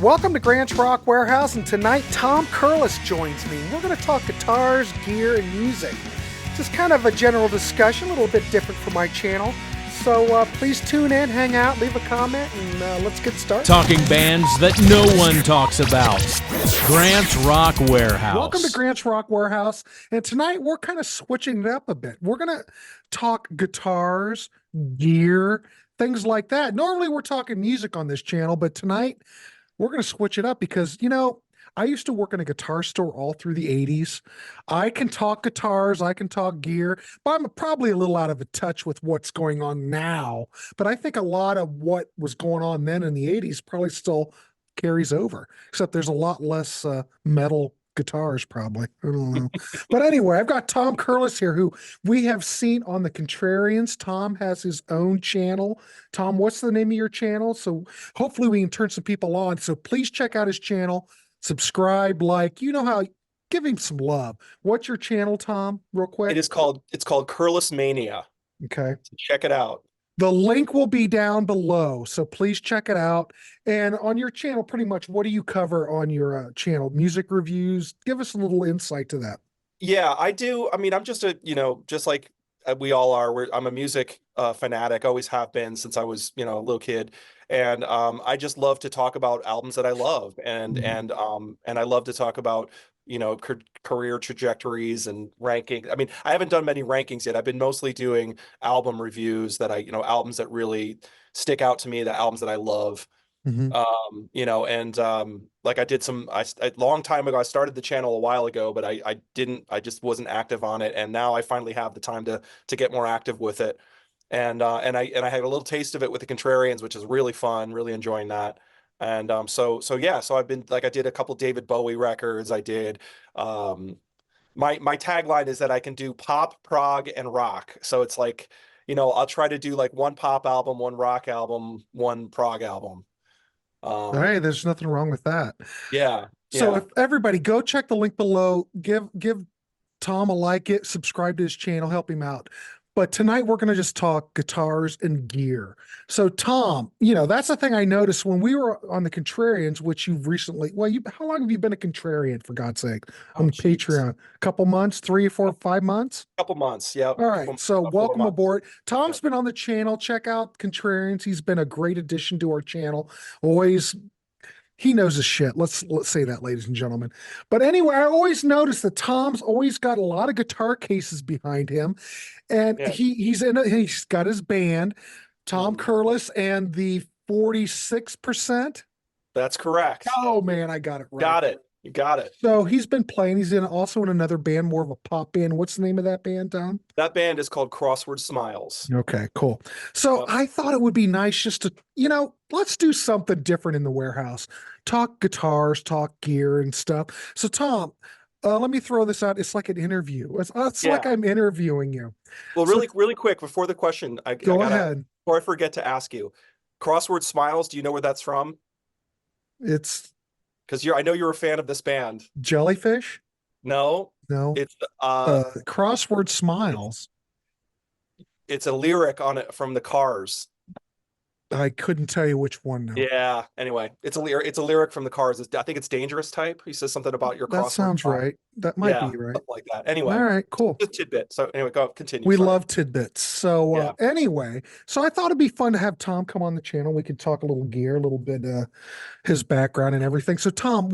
Welcome to Grant's Rock Warehouse, and tonight Tom Curless joins me. We're going to talk guitars, gear, and music. Just kind of a general discussion, a little bit different from my channel. So please tune in, hang out, leave a comment, and let's get started. Talking bands that no one talks about. Grant's Rock Warehouse. Welcome to Grant's Rock Warehouse, and tonight we're kind of switching it up a bit. We're going to talk guitars, gear, things like that. Normally we're talking music on this channel, but tonight we're going to switch it up because, you know, I used to work in a guitar store all through the 80s. I can talk guitars, I can talk gear, but I'm probably a little out of touch with what's going on now. But I think a lot of what was going on then in the 80s probably still carries over, except there's a lot less metal guitars probably. I don't know. But anyway, I've got Tom Curless here, who we have seen on the Contrarians. Tom has his own channel. Tom, what's the name of your channel? So hopefully we can turn some people on. So please check out his channel, subscribe, like, you know how, give him some love. What's your channel, Tom, real quick? It's called Curless Mania. Okay. So check it out. The link will be down below, so please check it out. And on your channel, pretty much, what do you cover on your channel? Music reviews? Give us a little insight to that. Yeah, I do. I mean, I'm just just like we all are. I'm a music fanatic, always have been since I was, a little kid. And I just love to talk about albums that I love. And I love to talk about, career trajectories and ranking. I mean, I haven't done many rankings yet. I've been mostly doing album reviews that albums that really stick out to me, the albums that I love. Like I did a long time ago, I started the channel a while ago, but I just wasn't active on it. And now I finally have the time to get more active with it. And I had a little taste of it with the Contrarians, which is really fun, really enjoying that. And so I've been, like, I did a couple David Bowie records. I did my tagline is that I can do pop, prog, and rock. So it's like, I'll try to do like one pop album, one rock album, one prog album. Hey, there's nothing wrong with that. Yeah. So if everybody go check the link below, give Tom a like, subscribe to his channel, help him out. But tonight we're going to just talk guitars and gear. So Tom, that's the thing I noticed when we were on the Contrarians, which you've recently, how long have you been a Contrarian, for God's sake, on Patreon? A couple months, 3, 4, 5 months? Couple months. Yeah. All right. So welcome aboard. Tom's been on the channel. Check out Contrarians. He's been a great addition to our channel. Always, he knows his shit. Let's say that, ladies and gentlemen. But anyway, I always notice that Tom's always got a lot of guitar cases behind him, and he's got his band, Tom Curless and the 46%. That's correct. Oh man, I got it right. Got it. You got it. So he's been playing. He's also in another band, more of a pop band. What's the name of that band, Tom? That band is called Crossword Smiles. Okay, cool. So I thought it would be nice just to, let's do something different in the warehouse. Talk guitars, talk gear and stuff. So Tom, let me throw this out. It's like an interview. It's like I'm interviewing you. Well, really quick, before the question, go ahead. Before I forget to ask you, Crossword Smiles, do you know where that's from? It's... Because I know you're a fan of this band. Jellyfish? No. It's Crossword Smiles. It's a lyric on it from the Cars. I couldn't tell you which one now. Yeah. Anyway, it's a lyric from the Cars. I think it's Dangerous Type. He says something about your crossword. That sounds right. That might be right. Like that. Anyway. All right, cool. Just a tidbit. So anyway, continue. We love tidbits. So anyway, so I thought it'd be fun to have Tom come on the channel. We could talk a little gear, a little bit his background and everything. So Tom,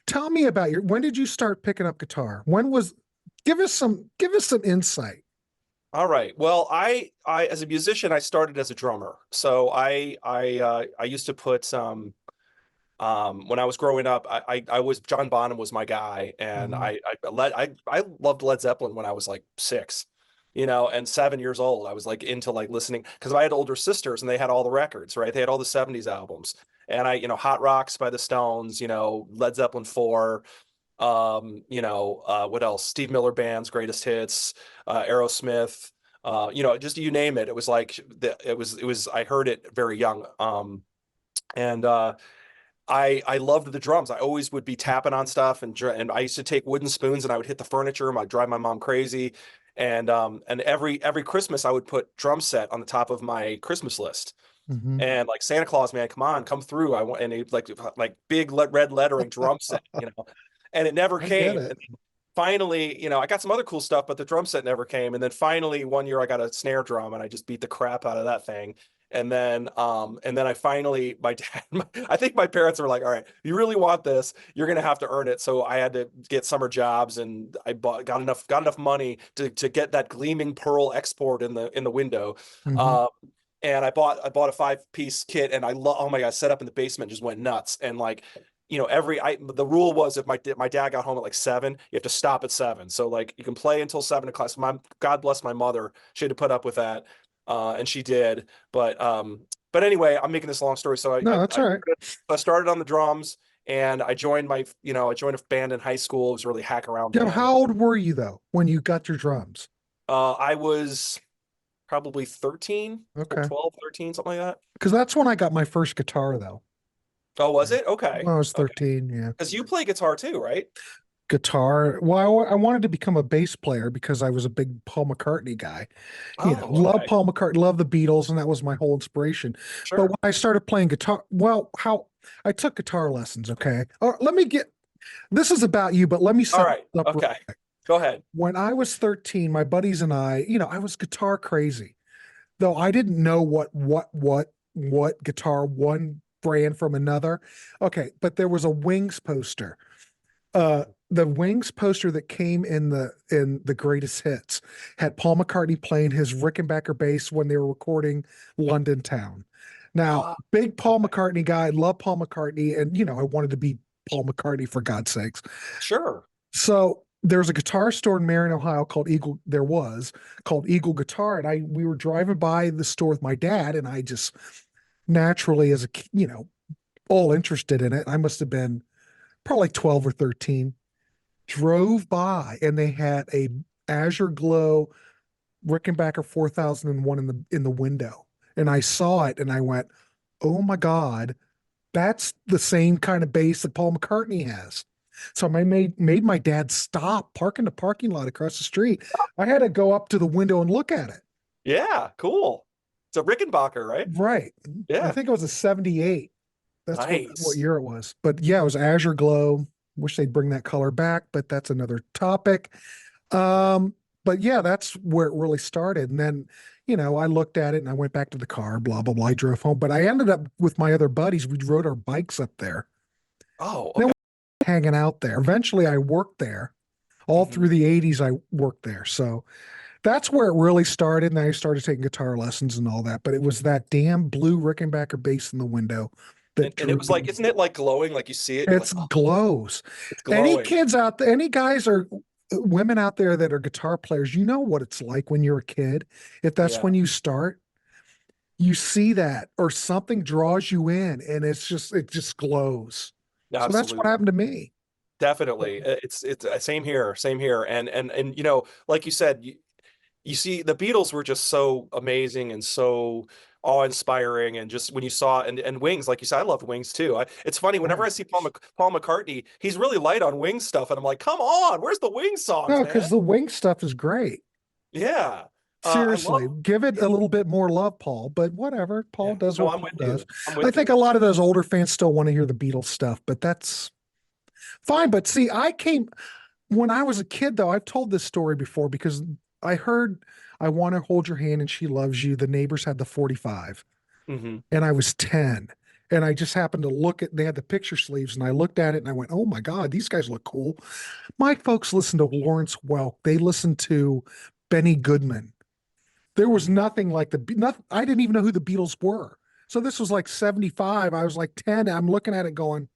tell me about when did you start picking up guitar? Give us some insight. All right. Well, I as a musician, I started as a drummer. So I used to put when I was growing up, I was John Bonham was my guy, and I loved Led Zeppelin when I was like 6, and 7 years old. I was like into like listening because I had older sisters and they had all the records, right? They had all the 70s albums, and Hot Rocks by the Stones, Led Zeppelin 4. What else? Steve Miller Band's Greatest Hits, Aerosmith, just you name it. It was like I heard it very young. I loved the drums. I always would be tapping on stuff, and I used to take wooden spoons and I would hit the furniture and I'd drive my mom crazy. And every Christmas I would put drum set on the top of my Christmas list. Mhm. And like, Santa Claus, man, come on, come through. I want, and he like big red lettering drum set, and it never I get came. it. And finally, I got some other cool stuff, but the drum set never came. And then finally one year I got a snare drum and I just beat the crap out of that thing. And then I finally, my dad, I think my parents were like, all right, you really want this, you're gonna have to earn it. So I had to get summer jobs, and I got enough money to get that gleaming pearl export in the window. Mhm. Um, and I bought a 5-piece kit, and oh my God, set up in the basement, just went nuts. And like, the rule was, if my dad got home at like 7, you have to stop at 7. So like, you can play until 7 o'clock. So God bless my mother, she had to put up with that, and she did. But anyway, I'm making this long story. So No, that's all right. I started on the drums, and I joined I joined a band in high school. It was a really hack around Yeah, band. how old were you though when you got your drums? I was probably 13, Okay. 12, 13, something like that. Because that's when I got my first guitar though. Oh, was it? Okay. When I was Okay. 13, yeah. Because you play guitar too, right? Guitar. Well, I wanted to become a bass player because I was a big Paul McCartney guy. Oh, Love okay. Paul McCartney, love the Beatles, and that was my whole inspiration. But Sure. when I started playing guitar, well, how I took guitar lessons, okay? Or let me get this is about you, but let me All set right. this up. Okay. Go ahead. When I was 13, my buddies and I was guitar crazy, though I didn't know what guitar one brand from another. Okay, but there was a Wings poster. The Wings poster that came in the greatest hits had Paul McCartney playing his Rickenbacker bass when they were recording London Town. Now, Oh, big Paul okay. McCartney guy, love Paul McCartney, and I wanted to be Paul McCartney for God's sakes. Sure. So there's a guitar store in Marion, Ohio called Eagle. There was called Eagle Guitar, and we were driving by the store with my dad, and I just naturally, as all interested in it. I must have been probably 12 or 13. Drove by, and they had a Azure Glow Rickenbacker 4001 in the window, and I saw it, and I went, "Oh my God, that's the same kind of bass that Paul McCartney has." So I made my dad stop, park in the parking lot across the street. I had to go up to the window and look at it. Yeah. Cool. It's a Rickenbacker, right? Right. I Yeah. think it was a 78. That's what Nice. year it was. But yeah, it was Azure Glow. Wish they'd bring that color back, but that's another topic. But yeah, that's where it really started. And then, I looked at it and I went back to the car, blah, blah, blah. I drove home, but I ended up with my other buddies. We rode our bikes up there. Oh, Then okay. we were hanging out there. Eventually I worked there. All Mhm. through the 80s, I worked there. So that's where it really started. And I started taking guitar lessons and all that. But it was that damn blue Rickenbacker bass in the window that And it drew was like, me. isn't it like glowing? Like, you see it, you're like, It's oh, glows. it's Any glowing. kids out there, any guys or women out there that are guitar players, you know what it's like when you're a kid. If that's Yeah. when you start, you see that or something draws you in and it just glows. So that's what Absolutely. happened to me. Definitely. It's same here, same here. And like you said, you see the Beatles were just so amazing and so awe-inspiring, and just when you saw, and Wings, like you said, I loved Wings too. It's funny, whenever Right. I see Paul McCartney, he's really light on Wings stuff, and I'm like, come on, where's the Wings songs, No, man? because the Wing stuff is great. Yeah. I love. Seriously, give it a little bit more love, Paul. But whatever, Paul Yeah. does No, what I'm Paul with does. you. I'm I with think you. a lot of those older fans still want to hear the Beatles stuff, but that's fine. But see, when I was a kid, though. I've told this story before because I heard "I Want to Hold Your Hand and She Loves You." The neighbors had the 45, Hmm. and I was 10. And I just happened to they had the picture sleeves, and I looked at it and I went, "Oh my God, these guys look cool." My folks listened to Lawrence Welk. They listened to Benny Goodman. There was nothing like nothing. I didn't even know who the Beatles were. So this was like 75. I was like 10. I'm looking at it going,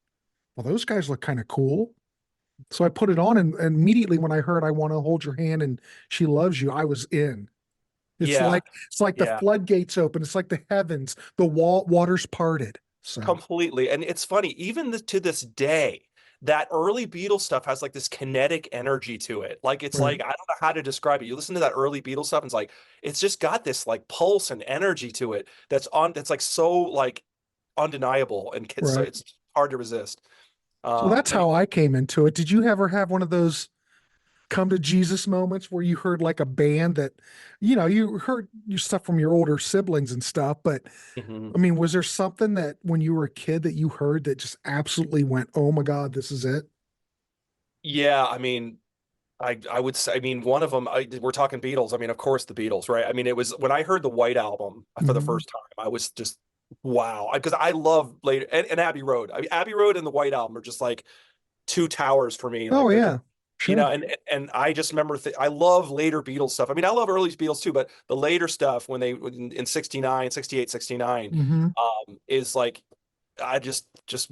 well, those guys look kind of cool. So I put it on, and immediately when I heard "I Want to Hold Your Hand and She Loves You," I was in. It's Yeah. like it's like the Yeah. floodgates open. It's like the heavens, the waters parted. So Completely. And it's funny, even to this day, that early Beatles stuff has like this kinetic energy to it. Like, it's right, like, I don't know how to describe it. You listen to that early Beatles stuff, and it's just got this like pulse and energy to it that's like so like undeniable, and so right. it's hard to resist. So that's Any how I came into it. Did you ever have one of those come to Jesus moments where you heard like a band that, you heard your stuff from your older siblings and stuff, but Mhm. I mean, was there something that when you were a kid that you heard that just absolutely went, oh my God, this is it? Yeah, I mean, I would say, I mean, one of them, we're talking Beatles. I mean, of course, the Beatles, right? I mean, it was when I heard the White Album for the Mhm. first time, I was just, wow. Because I love later, and Abbey Road. I mean, Abbey Road and the White Album are just like two towers for me. Oh Like they're just, yeah, sure. and I just remember, I love later Beatles stuff. I mean, I love early Beatles too, but the later stuff when they, in 69, 68, 69, Hmm. is like, I just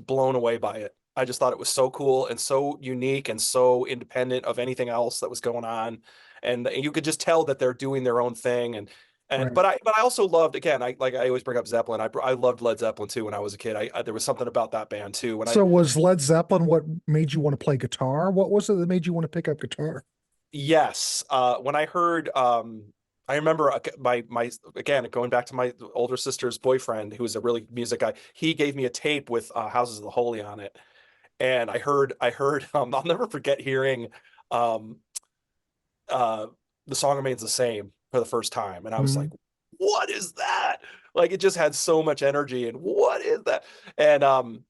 blown away by it. I just thought it was so cool and so unique and so independent of anything else that was going on. And you could just tell that they're doing their own thing. And Right. but I also loved, again, I always bring up Zeppelin. I loved Led Zeppelin too when I was a kid. There was something about that band too. When I So was Led Zeppelin what made you want to play guitar? What was it that made you want to pick up guitar? Yes, when I heard, I remember, my again, going back to my older sister's boyfriend, who was a really music guy. He gave me a tape with Houses of the Holy on it, and I heard I'll never forget hearing um uh the song remains the same for the first time, and I was like, Mhm. what is that? Like, it just had so much energy, and what is that? And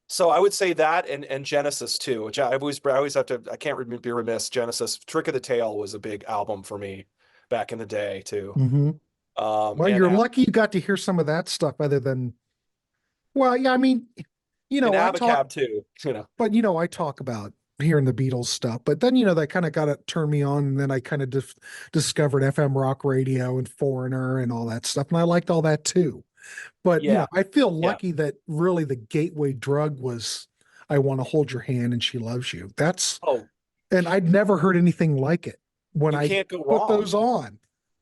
so I would say that, and Genesis too, which I always have to, I can't be remiss. Genesis, Trick of the Tail was a big album for me back in the day too. Mhm. Well, And you're lucky you got to hear some of that stuff other than, well, yeah, I mean, I talk, Abacab too, but I talk about hearing the Beatles stuff, but then, that kind of got to turn me on. And then I kind of discovered FM rock radio and Foreigner and all that stuff. And I liked all that too. But, yeah, I feel yeah. lucky that really the gateway drug was I Want to Hold Your Hand and She Loves You. Oh, And I'd never heard anything like it when you I can't go put wrong. those on.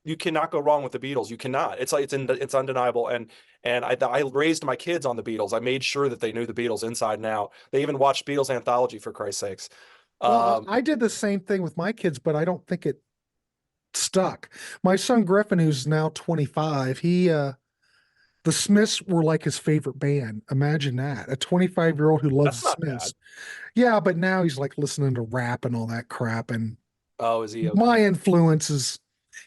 You cannot go wrong with the Beatles. You cannot. It's like, it's undeniable. And I raised my kids on the Beatles. I made sure that they knew the Beatles inside and out. They even watched Beatles anthology, for Christ's sakes. Well, Um, I did the same thing with my kids, but I don't think it stuck. My son Griffin, who's now 25, the Smiths were like his favorite band. Imagine that. A 25-year-old who loves that's the not bad. Smiths. Yeah, but now he's like listening to rap and all that crap. And Oh, is he my okay? influence is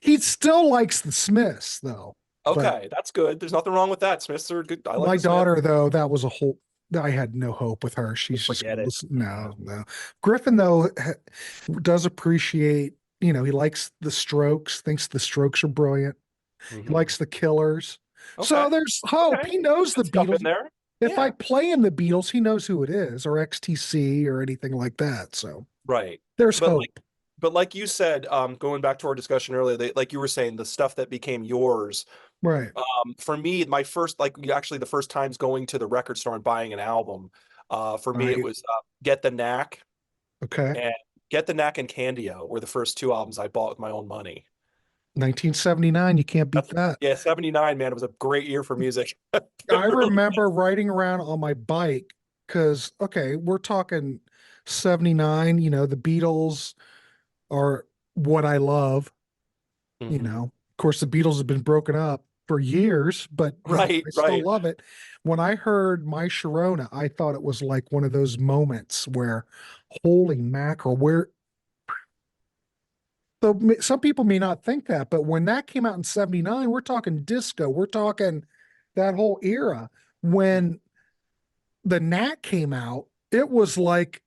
he still likes the Smiths though. But Okay, that's good. There's nothing wrong with that. Smiths are good. I like my the Smiths. daughter, though, that was a whole I had no hope with her. She's just Forget gonna it. listen. No, no. Griffin, though, does appreciate, he likes the Strokes, thinks the Strokes are brilliant. He Hmm. likes the Killers. Okay. So there's hope. Okay. He knows the Good stuff in Beatles. there. If I Yeah. play in the Beatles, he knows who it is, or XTC or anything like that. So Right. there's But like hope. but like you said, going back to our discussion earlier, like you were saying, the stuff that became yours. Right. For me, my first, like, actually the first times going to the record store and buying an album, for me it Right. was Get the Knack Okay. and Get the Knack and Candio were the first two albums I bought with my own money. 1979. You can't beat That's, that. yeah, 79, man. It was a great year for music. I It really remember riding around on my bike because, okay, we're talking 79, the Beatles are what I love, Mhm. Of course, the Beatles have been broken up for years, but, Right, I still right. love it. When I heard My Sharona, I thought it was like one of those moments where, holy mackerel, where some people may not think that, but when that came out in 79, we're talking disco, we're talking that whole era. When the Nat came out, it was like,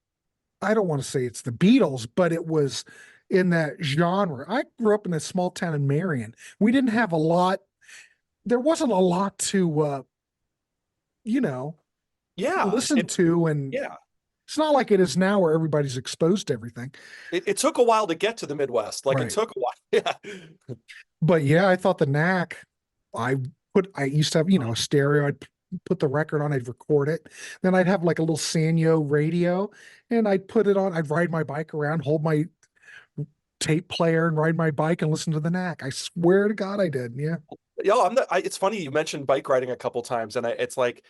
I don't want to say it's the Beatles, but it was in that genre. I grew up in a small town in Marion. We didn't have a lot, there wasn't a lot to, you know, Yeah. listen to. And Yeah. it's not like it is now where everybody's exposed to everything. It took a while to get to the Midwest. Like, it Right. took a while. Yeah. But yeah, I thought the knack, I used to have, a stereo. I'd put the record on, I'd record it. Then I'd have like a little Sanyo radio and I'd put it on. I'd ride my bike around, hold my tape player and ride my bike and listen to the knack. I swear to God I did. Yeah. Yo, it's funny you mentioned bike riding a couple times, and it's like,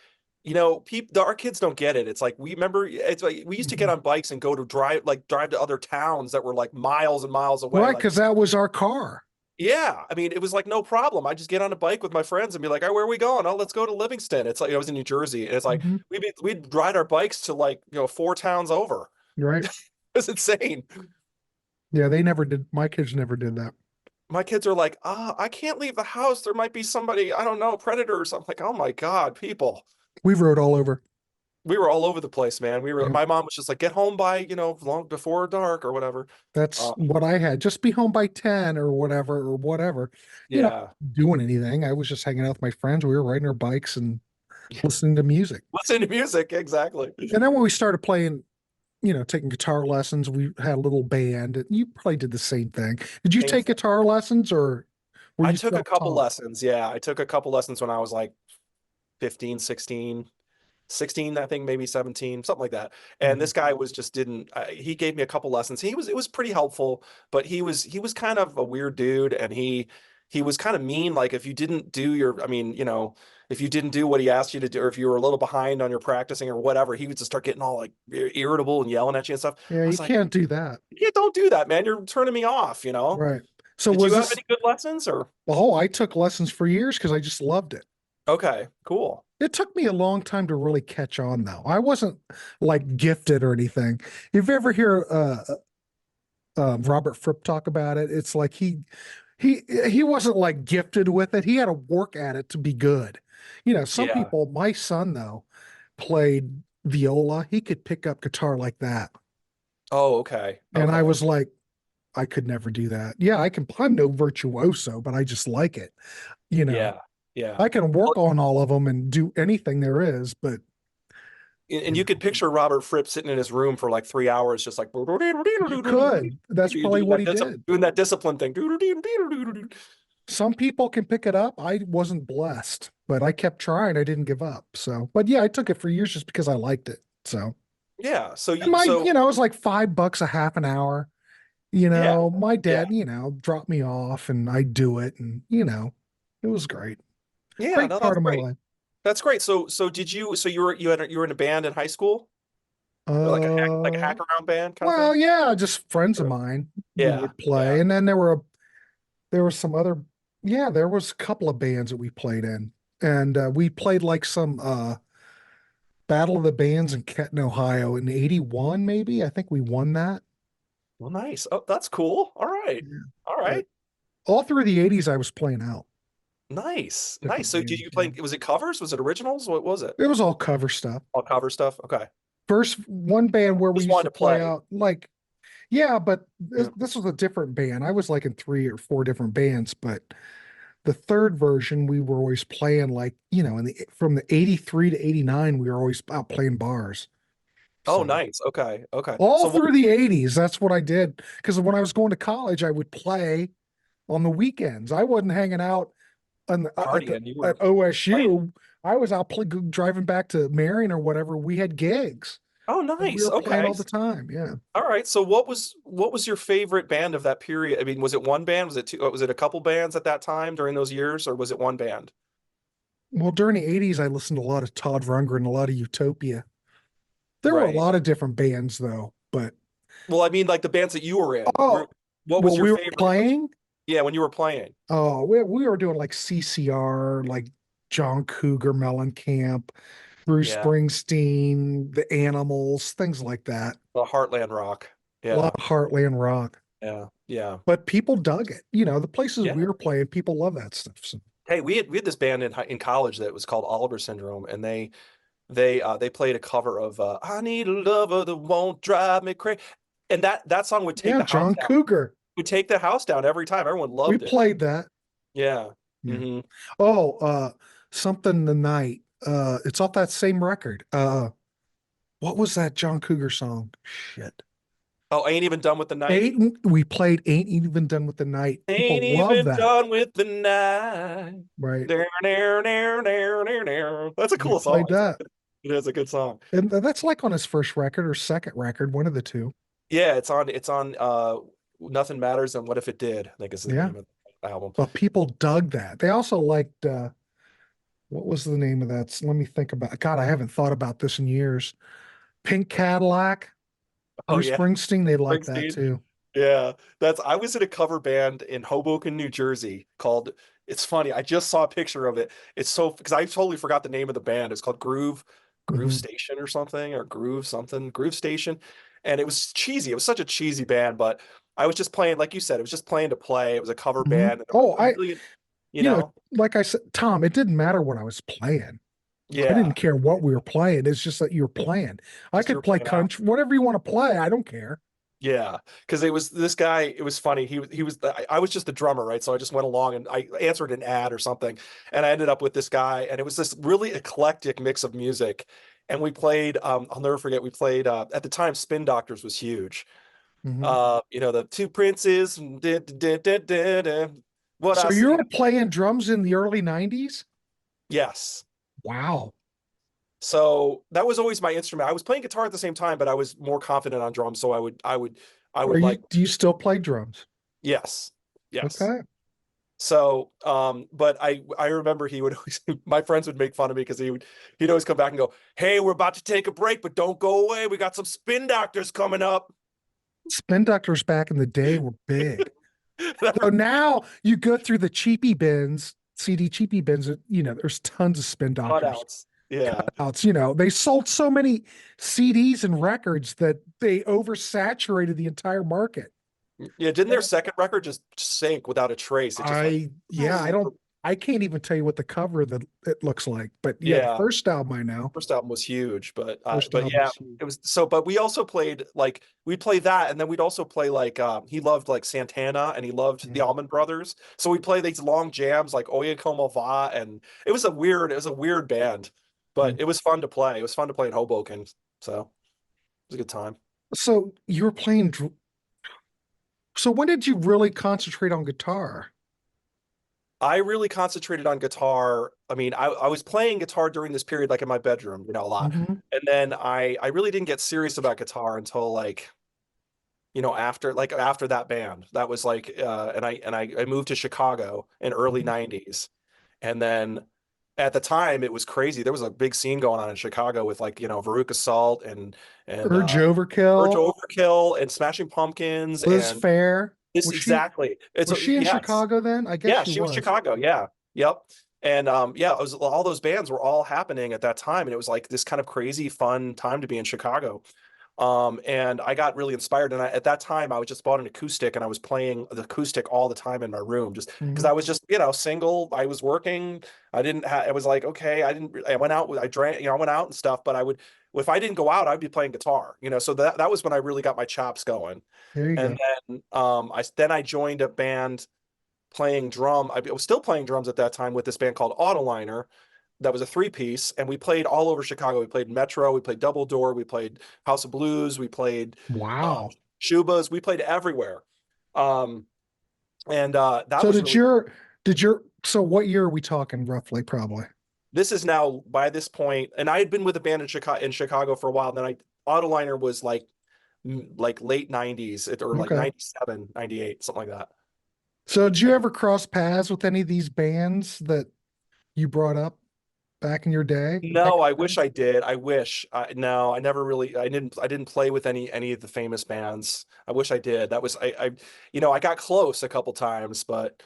people, our kids don't get it. It's like, we remember, it's like we used to get Mhm. on bikes and go to drive to other towns that were like miles and miles away. Right. Like, Cause that was our car. yeah, I mean, it was like no problem. I just get on a bike with my friends and be like, "Oh, where are we going? Oh, let's go to Livingston." It's like, I was in New Jersey, and it's like Mhm. we'd ride our bikes to, like, four towns over. You're right. It's insane. Yeah, they never did. My kids never did that. My kids are like, I can't leave the house. There might be somebody, I don't know, predators. I'm like, oh my God, people. We rode all over. We were all over the place, man. Yeah, My mom was just like, get home by, long before dark or whatever. that's Uh, what I had. Just be home by 10 or whatever or whatever. You know, yeah. doing anything. I was just hanging out with my friends. We were riding our bikes and listening to music. Listen to music. Exactly. And then when we started playing, taking guitar lessons, we had a little band. And you probably did the same thing. Did you Same take thing. guitar lessons or were I you took a couple self-taught? lessons. Yeah. I took a couple lessons when I was like 15, 16, I think maybe 17, something like that. And Mhm. this guy was just didn't, he gave me a couple lessons. It was pretty helpful, but he was kind of a weird dude. And he was kind of mean. Like if you didn't do your, I mean, if you didn't do what he asked you to do, or if you were a little behind on your practicing or whatever, he would just start getting all like irritable and yelling at you and stuff. Yeah, I you was like, can't do that. yeah, don't do that, man. You're turning me off. Right. So Did was you have this, any good lessons or? oh, I took lessons for years because I just loved it. Okay, cool. It took me a long time to really catch on, though. I wasn't like gifted or anything. If you ever hear Robert Fripp talk about it, it's like he wasn't like gifted with it. He had to work at it to be good. Some Yeah. people, my son though, played viola. He could pick up guitar like that. Oh, okay. And I Okay. was like, I could never do that. Yeah, I'm no virtuoso, but I just like it. You know, Yeah. Yeah. I can Well, work on all of them and do anything there is, but and you could picture Robert Fripp sitting in his room for like 3 hours, just like you could. That's probably what he did. doing that discipline thing. Some people can pick it up. I wasn't blessed, but I kept trying. I didn't give up. So, but yeah, I took it for years just because I liked it. So, Yeah. and it was like $5 a half an hour. Yeah, My yeah, dad, dropped me off and I do it. And, it was great. yeah. Great No, part that's of my great. life. That's great. So did you? So you were in a band in high school, like a Uh, hack around band kind of well, thing? yeah, just friends of Or- mine. We Yeah, would play. yeah. And then there were some other, yeah, there was a couple of bands that we played in. And we played like some Battle of the Bands in Kenton, Ohio in 81, maybe. I think we won that. Well, nice. Oh, that's cool. All right, Yeah. all But right. all through the 80s, I was playing out Nice, nice. different So did you bands. play? Yeah. Was it covers? Was it originals? What was it? It was all cover stuff. All cover stuff. Okay. First one band where we Just used to wanted to play play. out, like, yeah, but Yeah. this was a different band. I was like in three or four different bands, but the third version, we were always playing like, from the 83 to 89, we were always out playing bars. Oh, So nice. Okay. Okay. all So what through the 80s, that's what I did. Because when I was going to college, I would play on the weekends. I wasn't hanging out partying? You at were playing. OSU. I was out driving back to Marion or whatever. We had gigs Oh, and we nice. were playing Okay. all the time. Yeah. All right. So what was your favorite band of that period? I mean, was it one band? Was it two? Was it a couple bands at that time during those years, or was it one band? Well, during the 80s, I listened to a lot of Todd Rundgren, a lot of Utopia. There were a Right. lot of different bands though, but Well, I mean, like the bands that you were in. oh, What was well, your we were favorite? playing. Yeah, when you were playing. Oh, we were doing like CCR, like John Cougar Mellencamp, Bruce Yeah, Springsteen, the Animals, things like that. the Heartland Rock. A lot Yeah, of Heartland rock. yeah, yeah, But people dug it. The places yeah. we were playing, people love that stuff. So, Hey, we had this band in college that was called Oliver Syndrome, and they played a cover of "I Need a Lover That Won't Drive Me Crazy," and that song would take yeah, the house John down. Cougar. Would take the house down every time. Everyone We loved it. played that. Yeah. Yeah. Hmm. Oh, something the night. It's off that same record. What was that John Cougar song? Shit. Oh, ain't even done with the night. We played Ain't Even Done with the Night. Ain't People love even that. done with the night. Right. There, there, there, there, there, there. That's a We cool song. played that. It is a good song. And that's like on his first record or second record, one of the two. Yeah, it's on Nothing Matters and What If It Did, I think is the Yeah. name of the album. But people dug that. They also liked what was the name of that? Let me think about. God, I haven't thought about this in years. Pink Cadillac, Oh Bruce yeah, Springsteen, they like that Springsteen. too. Yeah, that's I was in a cover band in Hoboken, New Jersey called it's funny. I just saw a picture of it. It's so because I totally forgot the name of the band. It's called Groove Hmm. Station or something or Groove something, Groove Station. And it was cheesy. It was such a cheesy band, but I was just playing, like you said, it was just playing to play. It was a cover Mhm. band. And Oh, a million, you you know, know, like I said, Tom, it didn't matter what I was playing. I yeah, didn't care what we were playing. It's just that you're playing. I just you could were play playing out. country, whatever you want to play. I don't care. Yeah, because it was this guy. It was funny. I was just the drummer, right? So I just went along and I answered an ad or something, and I ended up with this guy, and it was this really eclectic mix of music. And we played. I'll never forget. We played at the time. Spin Doctors was huge. Mhm. The Two Princes. What I So you see. were playing drums in the early 90s? Yes. Wow. So that was always my instrument. I was playing guitar at the same time, but I was more confident on drums. So I would like, Do you still play drums? yes, yes. Okay. So, but I remember he would always, my friends would make fun of me because he'd always come back and go, "Hey, we're about to take a break, but don't go away. We got some Spin Doctors coming up." Spin doctors back in the day were big. So now you go through the cheapy bins, CD cheapy bins, there's tons of spin doctors Cutouts. Yeah. outs. They sold so many CDs and records that they oversaturated the entire market. Yeah. Didn't their second record just sink without a trace? It just went, Yeah, I can't even tell you what the cover that it looks like, but yeah, the yeah. first album I know. First album was huge, First but album yeah, was huge. it was so. But we also played like we'd play that, and then we'd also play like he loved like Santana, and he loved the Mhm. Allman Brothers. So we'd play these long jams like Oye Como Va, and it was a weird band, but Mhm. it was fun to play. It was fun to play in Hoboken, so it was a good time. So you were playing. So when did you really concentrate on guitar? I really concentrated on guitar. I mean, I was playing guitar during this period, like in my bedroom, a lot. Hmm. And then I really didn't get serious about guitar until like after that band. That was like I moved to Chicago in early 90s. And then at the time it was crazy. There was a big scene going on in Chicago with like, Veruca Salt and Urge Urge Overkill, Overkill and Smashing Pumpkins Liz and Fair. this Was she exactly. It's was she in yes. Chicago then? I guess Yeah, she she was was. Chicago. Yeah. Yep. And yeah, it was all those bands were all happening at that time. And it was like this kind of crazy fun time to be in Chicago. And I got really inspired. And at that time, I was just bought an acoustic and I was playing the acoustic all the time in my room, just because Mhm. I was just, single. I was working. I didn't have, I was like, okay, I went out, I drank, I went out and stuff, but if I didn't go out, I'd be playing guitar, so that was when I really got my chops going. There you And go. then, I joined a band playing drum. I was still playing drums at that time with this band called Autoliner. That was a three-piece, and we played all over Chicago. We played Metro, we played Double Door, we played House of Blues, we played Wow. Shubas, we played everywhere. Um, and that So was really. so what year are we talking roughly, probably? This is now by this point, and I had been with a band in Chicago for a while. Then Autoliner was like late 90s or like Okay. 97, 98, something like that. So did you ever cross paths with any of these bands that you brought up back in your day? Back No, I in wish I did. I wish. No, I never really. I didn't play with any of the famous bands. I wish I did. That was I got close a couple times, but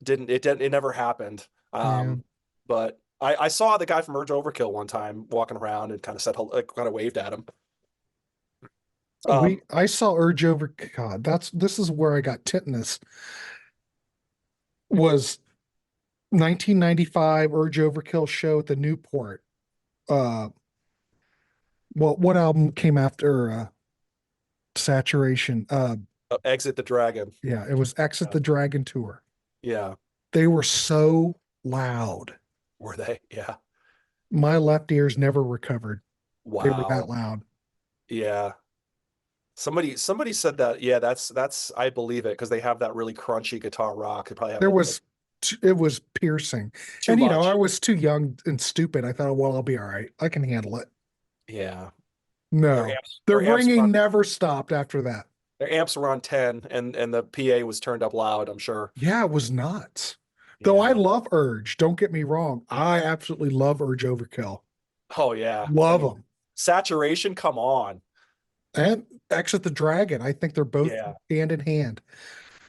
it never happened. yeah. But I saw the guy from Urge Overkill one time walking around and kind of kind of waved at him. Um, I saw Urge Over God. This is where I got tetanus. Was 1995 Urge Overkill show at the Newport. Uh, what album came after Saturation? Exit the Dragon. Yeah, it was Exit Yeah. the Dragon Tour. Yeah. They were so loud. Were they? Yeah. My left ears never recovered. They were that Wow. loud. Yeah. Somebody said that. Yeah, that's I believe it because they have that really crunchy guitar rock. They probably have There like was it was piercing. too And I much. was too young and stupid. I thought, well, I'll be all right. I can handle it. Yeah. Their No. amps The their amps were ringing on never stopped after that. their amps were on 10 and the PA was turned up loud, I'm sure. Yeah, it was nuts. Though I Yeah. love Urge, don't get me wrong. I absolutely love Urge Overkill. Oh yeah. I Love mean, them. Saturation, come on. And Exit the Dragon. I think they're both Yeah. hand in hand.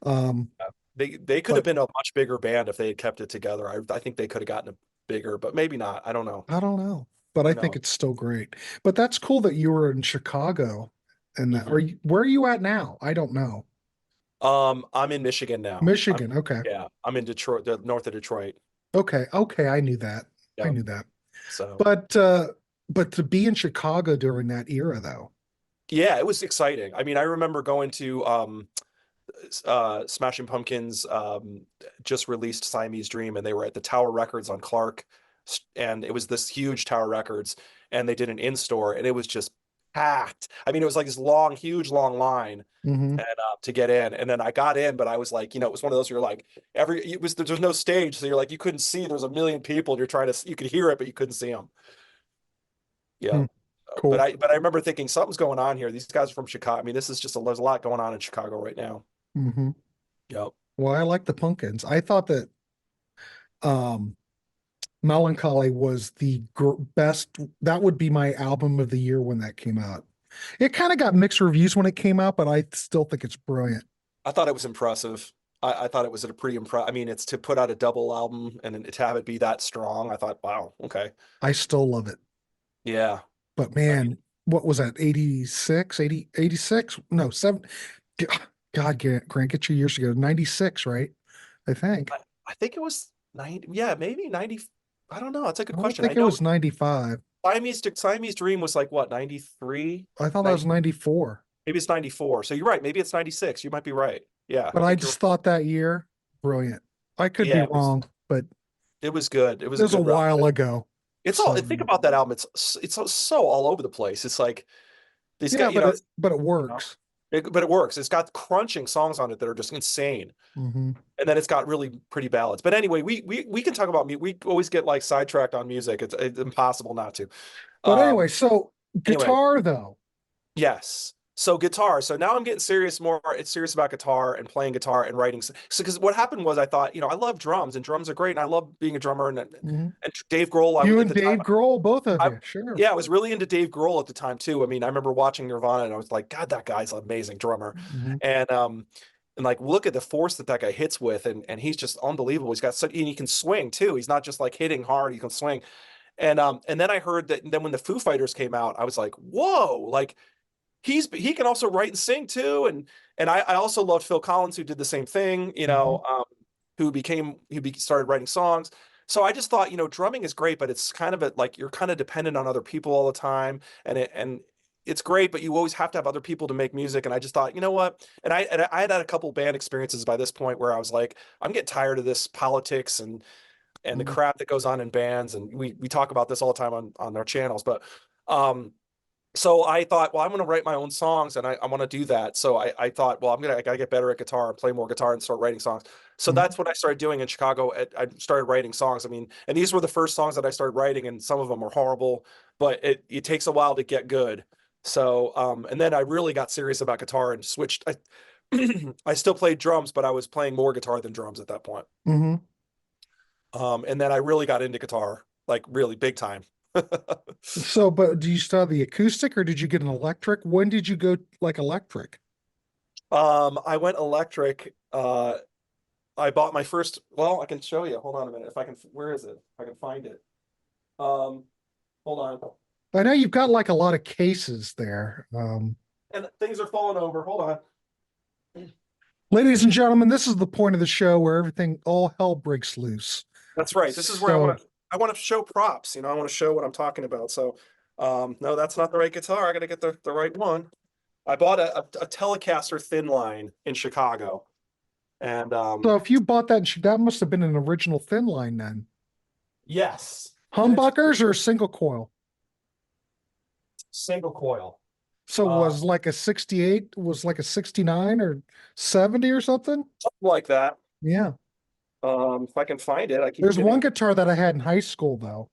Um, They could have but been a much bigger band if they had kept it together. I think they could have gotten a bigger, but maybe not. I don't know. I don't know. But I Who think knows? it's still great. But that's cool that you were in Chicago and that Mhm. where are you at now? I don't know. I'm in Michigan now. Michigan. Okay. Yeah, I'm in Detroit, the north of Detroit. Okay. Okay. I knew that. I Yep. knew that. So But to be in Chicago during that era though. yeah, it was exciting. I mean, I remember going to Smashing Pumpkins just released Siamese Dream, and they were at the Tower Records on Clark, and it was this huge Tower Records, and they did an in-store, and it was just packed. I mean, it was like this long, huge, long line, Hmm. and to get in, and then I got in, but I was like, it was one of those where you're like there's no stage, so you're like you couldn't see. There's a million people, and you're trying to you could hear it, but you couldn't see them. Yeah. But Cool. I remember thinking something's going on here. These guys are from Chicago. I mean, this is just there's a lot going on in Chicago right now. Hmm. Yep. Well, I like the Pumpkins. I thought that um Melancholy was the best. That would be my album of the year when that came out. It kind of got mixed reviews when it came out, but I still think it's brilliant. I thought it was impressive. I thought it was a pretty impressive. I mean, it's to put out a double album and to have it be that strong. I thought, wow, okay. I still love it. Yeah. But I mean, man, what was that? 86, 80, 86? No, seven. God, Grant, get your years ago. 96, right? I think. I think it was 90. Yeah, maybe 90. I don't know. That's a I good don't question. think I it know was 95. Siamese Dream was like what, 93? I thought that was 94. Maybe it's 94. So you're right. Maybe it's 96. You might be right. Yeah, But I I think you're just thought that year, brilliant. I could be yeah, wrong, but it was good. It was it a was a good run. while ago. It's all So think about that album. It's so all over the place. It's like these yeah, guys, but it you know, works. but it works. It's got crunching songs on it that are just insane. Hmm. And then it's got really pretty ballads. But anyway, we can talk about music. We always get like sidetracked on music. It's impossible not to. But anyway, Um, so anyway, guitar though. yes. So guitar. So now I'm getting serious more. It's serious about guitar and playing guitar and writing. So because what happened was I thought, I love drums and drums are great and I love being a drummer Mhm. and Dave Grohl. You At and the time, Dave Grohl, both of I you, sure. yeah, I was really into Dave Grohl at the time too. I mean, I remember watching Nirvana and I was like, God, that guy's an amazing drummer. Hmm. And like look at the force that guy hits with, and he's just unbelievable. He's got such and he can swing too. He's not just like hitting hard, he can swing. And then I heard that then when the Foo Fighters came out, I was like, whoa, like he can also write and sing too. And I also loved Phil Collins, who did the same thing, Hmm. started writing songs. So I just thought, drumming is great, but it's kind of like you're kind of dependent on other people all the time. And it's great, but you always have to have other people to make music. And I just thought, you know what? And I had a couple band experiences by this point where I was like, I'm getting tired of this politics and the crap that goes on in bands. And we talk about this all the time on our channels. But so I thought, well, I'm going to write my own songs and I want to do that. So I thought, well, I got to get better at guitar and play more guitar and start writing songs. So Hmm. that's what I started doing in Chicago. I started writing songs. I mean, and these were the first songs that I started writing, and some of them were horrible, but it takes a while to get good. So, and then I really got serious about guitar and switched. I still played drums, but I was playing more guitar than drums at that point. Hmm. And then I really got into guitar, like really big time. So, but do you still have the acoustic or did you get an electric? When did you go like electric? I went electric. I bought my first, well, I can show you. Hold on a minute. If I can, where is it? If I can find it. Hold on. I know you've got like a lot of cases there. And things are falling over. Hold on. Ladies and gentlemen, this is the point of the show where everything, all hell breaks loose. That's right. This is where So, I want to show props. I want to show what I'm talking about. So, no, that's not the right guitar. I got to get the right one. I bought a Telecaster thin line in Chicago. And so if you bought that, that must have been an original thin line then. yes, Humbuckers or single coil? single coil. So was like a 68, was like a 69 or 70 or something? Something like that. Yeah. If I can find it, I keep There's getting one guitar that I had in high school though.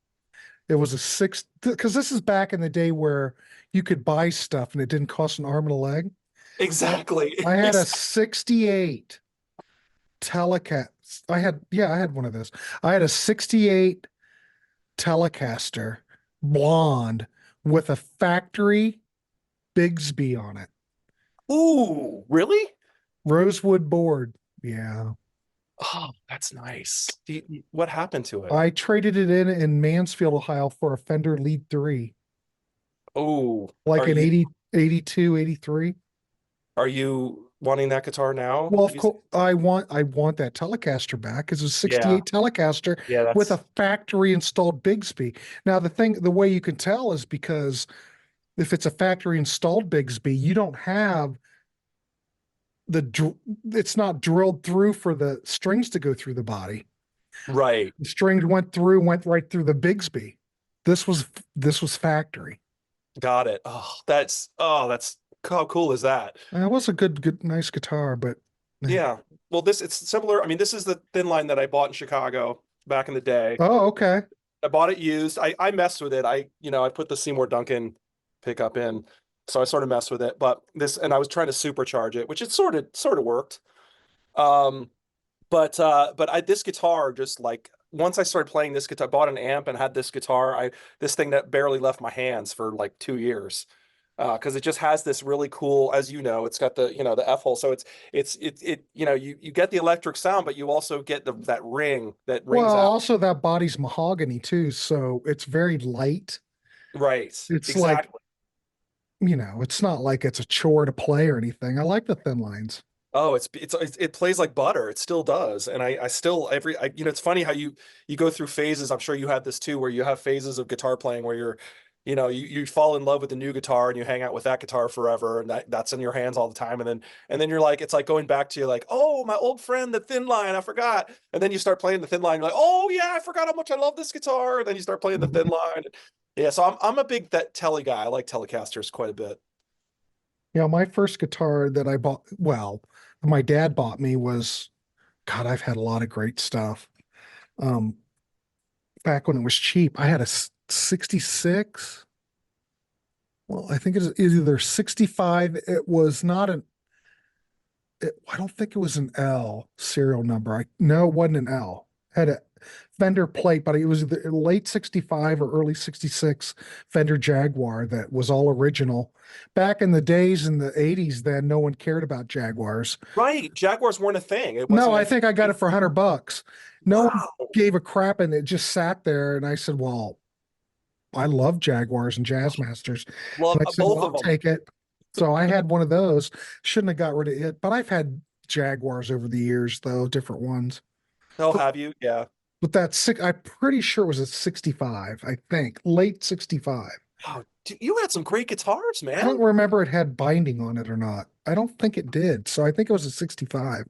It was a six, because this is back in the day where you could buy stuff and it didn't cost an arm and a leg. exactly. I had a 68 Telecast. I had one of those. I had a 68 Telecaster blonde with a factory Bigsby on it. Ooh, really? Rosewood board. Yeah. Oh, that's nice. What happened to it? I traded it in Mansfield, Ohio for a Fender Lead 3, Oh, like are in you 82, 83. are you wanting that guitar now? Well, Did of you say? course, I want that Telecaster back. It's a Yeah, 68 Telecaster yeah, with a that's factory installed Bigsby. Now, the way you can tell is because if it's a factory installed Bigsby, you don't have it's not drilled through for the strings to go through the body. right. The strings went right through the Bigsby. This was factory. Got it. Oh, that's how cool is that? It was a nice guitar, but Yeah. Well, it's similar. I mean, this is the thin line that I bought in Chicago back in the day. oh, okay. I bought it used. I messed with it. I put the Seymour Duncan pickup in, so I sort of messed with it. But and I was trying to supercharge it, which it sort of worked. Um, but this guitar just like once I started playing this guitar, I bought an amp and had this guitar. This thing that barely left my hands for like 2 years. Because it just has this really cool, as you know, it's got the F hole, so you get the electric sound, but you also get that ring that Well, rings out. also that body's mahogany too, so it's very light. Right, It's like, exactly. it's not like it's a chore to play or anything. I like the thin lines. Oh, it plays like butter. It still does, and I still it's funny how you go through phases. I'm sure you had this too, where you have phases of guitar playing where you fall in love with the new guitar and you hang out with that guitar forever, and that's in your hands all the time, and then you're like, it's like going back to like, oh, my old friend, the thin line, I forgot, and then you start playing the thin line, you're like, oh yeah, I forgot how much I love this guitar, and then you start playing the thin Mhm. line. Yeah, so I'm a big that Tele guy. I like Telecasters quite a bit. Yeah, my first guitar that I bought, well, my dad bought me was, God, I've had a lot of great stuff. Um, Back when it was cheap, I had a 66. Well, I think it's either 65. It was not I don't think it was an L serial number. No, it wasn't an L. Had a Fender plate, but it was the late 65 or early 66 Fender Jaguar that was all original. Back in the days in the 80s, then no one cared about Jaguars. Right, Jaguars weren't a thing. It No, wasn't I a think I got it for $100. No one wow. gave a crap and it just sat there. And I said, well, I love Jaguars and Jazzmasters. Love And I said, both well, of I'll them. take it. So I had one of those. Shouldn't have got rid of it, but I've had Jaguars over the years, though, different ones. Oh, But have you? Yeah. but that six, I'm pretty sure it was a 65, I think, late 65. Oh, you had some great guitars, I don't man. remember it had binding on it or not. I don't think it did. So I think it was a 65.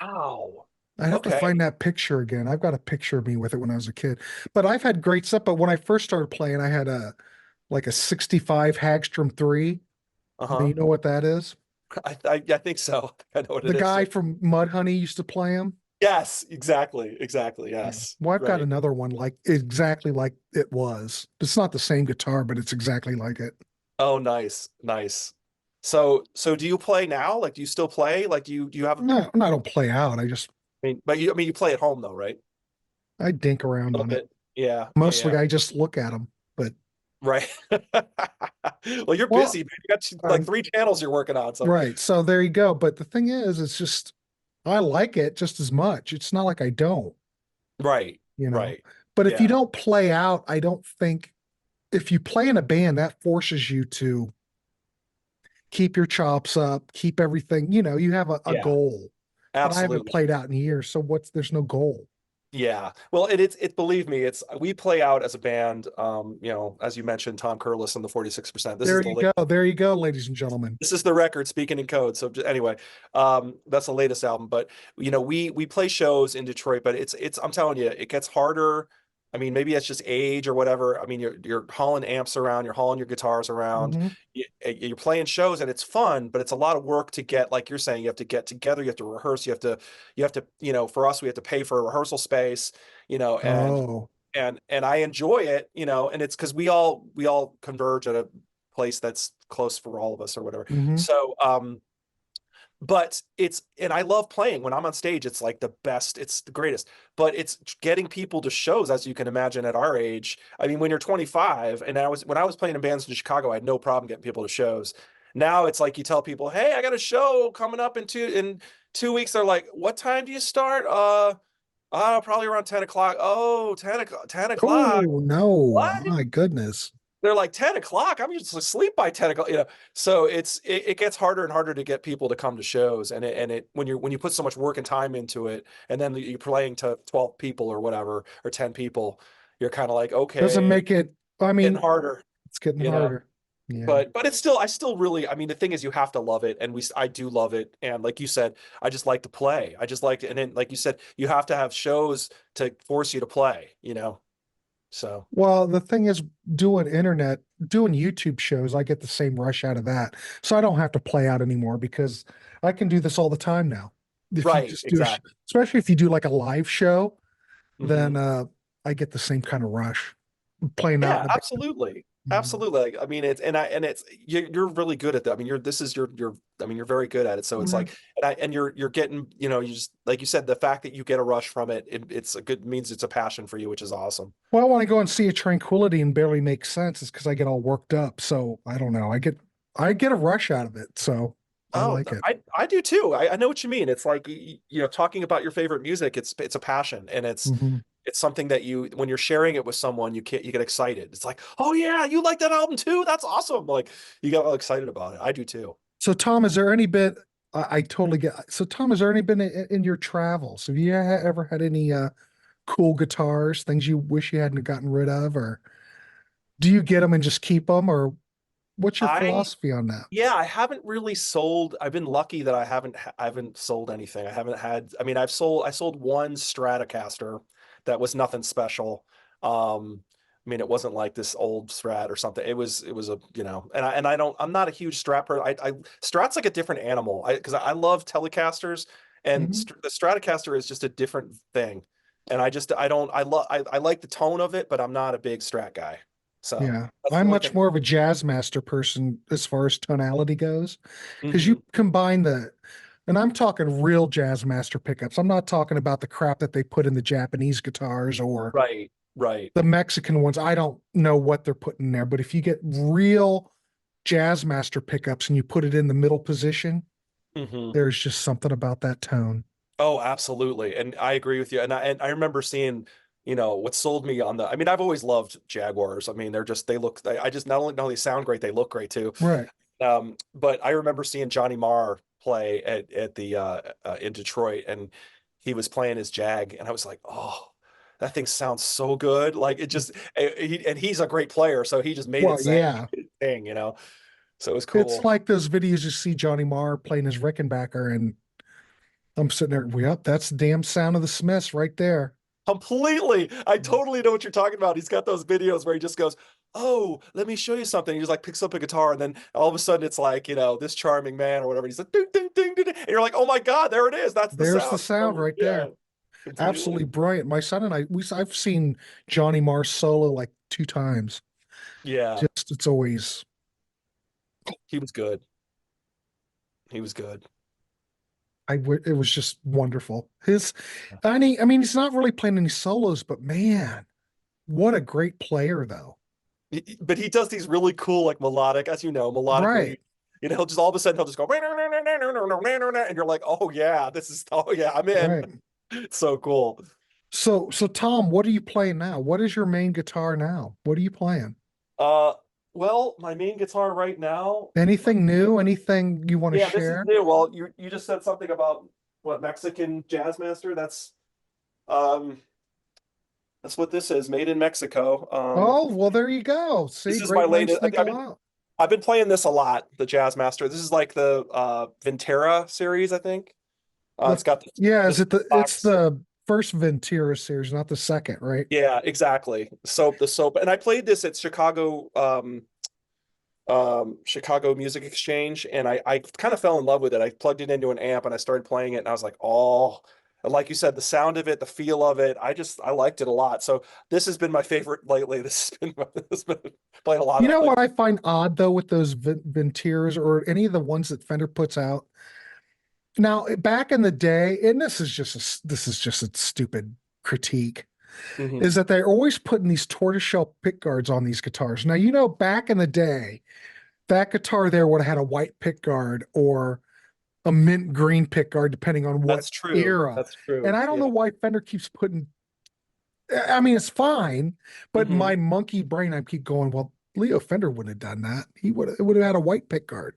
Wow. I'd have to Okay. find that picture again. I've got a picture of me with it when I was a kid. But I've had great stuff. But when I first started playing, I had a 65 Hagstrom 3. Uh-huh. You know what that is? I think so. I know what The it is. guy from Mudhoney used to play him. Yes, exactly. Exactly. Yeah. Yes. Well, I've got Right. another one like exactly like it was. It's not the same guitar, but it's exactly like it. Oh, nice. Nice. So do you play now? Like, do you still play? Like, do you have, No, I don't play out. I mean, you play at home though, right? I dink A around little on it. bit. Yeah. Yeah. Mostly Yeah. I just look at them. But Right. Well, you're well, busy, man. You got like um, 3 channels you're working on. So, right. So there you go. But the thing is, it's just I like it just as much. It's not like I don't, right. you know. Right. But if you Yeah. don't play out, I don't think if you play in a band, that forces you to keep your chops up, keep everything, you have a Yeah. goal. But I haven't Absolutely. played out in years, so there's no goal. Yeah. Well, it's believe me, we play out as a band. As you mentioned, Tom Curless and the 46%. There you go. There you go, ladies and gentlemen. This is the record speaking in code. So anyway, that's the latest album. But we play shows in Detroit, but it's I'm telling you, it gets harder. I mean, maybe that's just age or whatever. I mean, you're hauling amps around, you're hauling your guitars around, Hmm. you're playing shows, and it's fun, but it's a lot of work to get, like you're saying, you have to get together, you have to rehearse, you have to, for us, we have to pay for a rehearsal space, and Oh. and I enjoy it, and it's because we all converge at a place that's close for all of us or whatever. Hmm. So but and I love playing when I'm on stage. It's like the best, it's the greatest. But it's getting people to shows, as you can imagine, at our age. I mean, when you're 25, and when I was playing in bands in Chicago, I had no problem getting people to shows. Now it's like you tell people, "Hey, I got a show coming up in 2 weeks." They're like, "What time do you start?" Probably around 10 o'clock. Oh, 10 o'clock. 10 o'clock. Oh no, What? my goodness. they're like 10 o'clock. I'm just asleep by 10 o'clock, you know. So it gets harder and harder to get people to come to shows. And it when you put so much work and time into it, and then you're playing to 12 people or whatever, or 10 people, you're kind of like, Doesn't okay, make it, I getting mean, harder, it's getting you know. harder. Yeah. But it's still, I still really, I mean, the thing is, you have to love it, and I do love it. And like you said, I just like to play. I just like to, and then like you said, you have to have shows to force you to play, you know. So Well, the thing is, doing YouTube shows, I get the same rush out of that. So I don't have to play out anymore because I can do this all the time now. If you right, just do, exactly. especially if you do like a live show, then Hmm. I get the same kind of rush playing out Yeah, in a band. absolutely. Mhm. Absolutely. Like, I mean, it's you're really good at that. I mean, this is your I mean, you're very good at it. So it's Yeah. like, and you're getting, you know, you just, like you said, the fact that you get a rush from it, it's a good, means it's a passion for you, which is awesome. Well, when I go and see a Tranquility and barely makes sense, it's because I get all worked up. So I don't know. I get a rush out of it. So I Oh, like it. I do too. I know what you mean. It's like, you know, talking about your favorite music, it's a passion, and Mhm. it's something that you, when you're sharing it with someone, you get excited. It's like, oh yeah, you like that album too? That's awesome. Like, you get all excited about it. I do too. So Tom, is there any bit I totally get. So Tom, is there any been in your travels? Have you ever had any cool guitars, things you wish you hadn't gotten rid of, or do you get them and just keep them, or what's your I philosophy on that? Yeah, I haven't really sold. I've been lucky that I haven't sold anything. I haven't had, I mean, I sold one Stratocaster that was nothing special. I mean, it wasn't like this old Strat or something. It was a, you know, and I'm not a huge Strat person. Strat's like a different animal. Because I love Telecasters, and Mhm. the Stratocaster is just a different thing. And I don't, I like the tone of it, but I'm not a big Strat guy. So Yeah, that's the I'm only much thing. more of a jazz master person as far as tonality goes, because you Mhm. combine and I'm talking real jazz master pickups. I'm not talking about the crap that they put in the Japanese guitars or Right, right. the Mexican ones. I don't know what they're putting there, but if you get real jazz master pickups and you put it in the middle position, Hmm. there's just something about that tone. Oh, absolutely. And I agree with you. And I remember seeing, you know, what sold me on I mean, I've always loved Jaguars. I mean, they look, I just not only know they sound great, they look great too. Right. But I remember seeing Johnny Marr play at the in Detroit, and he was playing his Jag, and I was like, oh, that thing sounds so good. Like, it just, and he's a great player, so he just made Well, it sound yeah. thing, you know. So it was It's cool. like those videos you see Johnny Marr playing his Rickenbacker, and I'm sitting there, yep, that's the damn sound of the Smiths right there. Completely. I totally know what you're talking about. He's got those videos where he just goes, "Oh, let me show you something." He just like picks up a guitar, and then all of a sudden it's like, you know, this charming man or whatever. He's like, ding, ding, ding, ding, ding. And you're like, "Oh my God, there it is. That's the There's the sound." sound So, right yeah, there. Absolutely completely. brilliant. My son and I've seen Johnny Marr solo like 2 times. Yeah, Just it's always he was good. He was good. it was just wonderful. I mean, he's not really playing any solos, but man, what a great player though. But he does these really cool, like melodic, as you know, melodically. Right, You know, he'll just all of a sudden he'll just go, and you're like, "Oh yeah, oh yeah, I'm in." right. It's so cool. So Tom, what are you playing now? What is your main guitar now? What are you playing? Uh, well, my main guitar right now, Anything new? Anything you want to yeah, this is share? new. Well, you just said something about what, Mexican jazz master. Um that's what this is, made in Mexico. Oh, well, there you go. See, This is my great minds latest. think alike. I've been playing this a lot, the Jazz Master. This is like the Ventura series, I think. The It's got Yeah, is this it it's box. the first Ventura series, not the second, right? Yeah, exactly. The soap. And I played this at Chicago Music Exchange, and I kind of fell in love with it. I plugged it into an amp and I started playing it, and I was like, oh, and like you said, the sound of it, the feel of it, I liked it a lot. So this has been my favorite lately. This has been playing a lot You of know like, what I find odd though with those Venturas or any of the ones that Fender puts out? Now, back in the day, and this is just a stupid critique, mhm. is that they're always putting these tortoiseshell pick guards on these guitars. Now, back in the day, that guitar there would have had a white pick guard or a mint green pick guard, depending on what That's true. era. That's And true. I don't Yeah. know why Fender keeps putting, I mean, it's fine, but Hmm. my monkey brain, I keep going, well, Leo Fender wouldn't have done that. He would have had a white pick guard.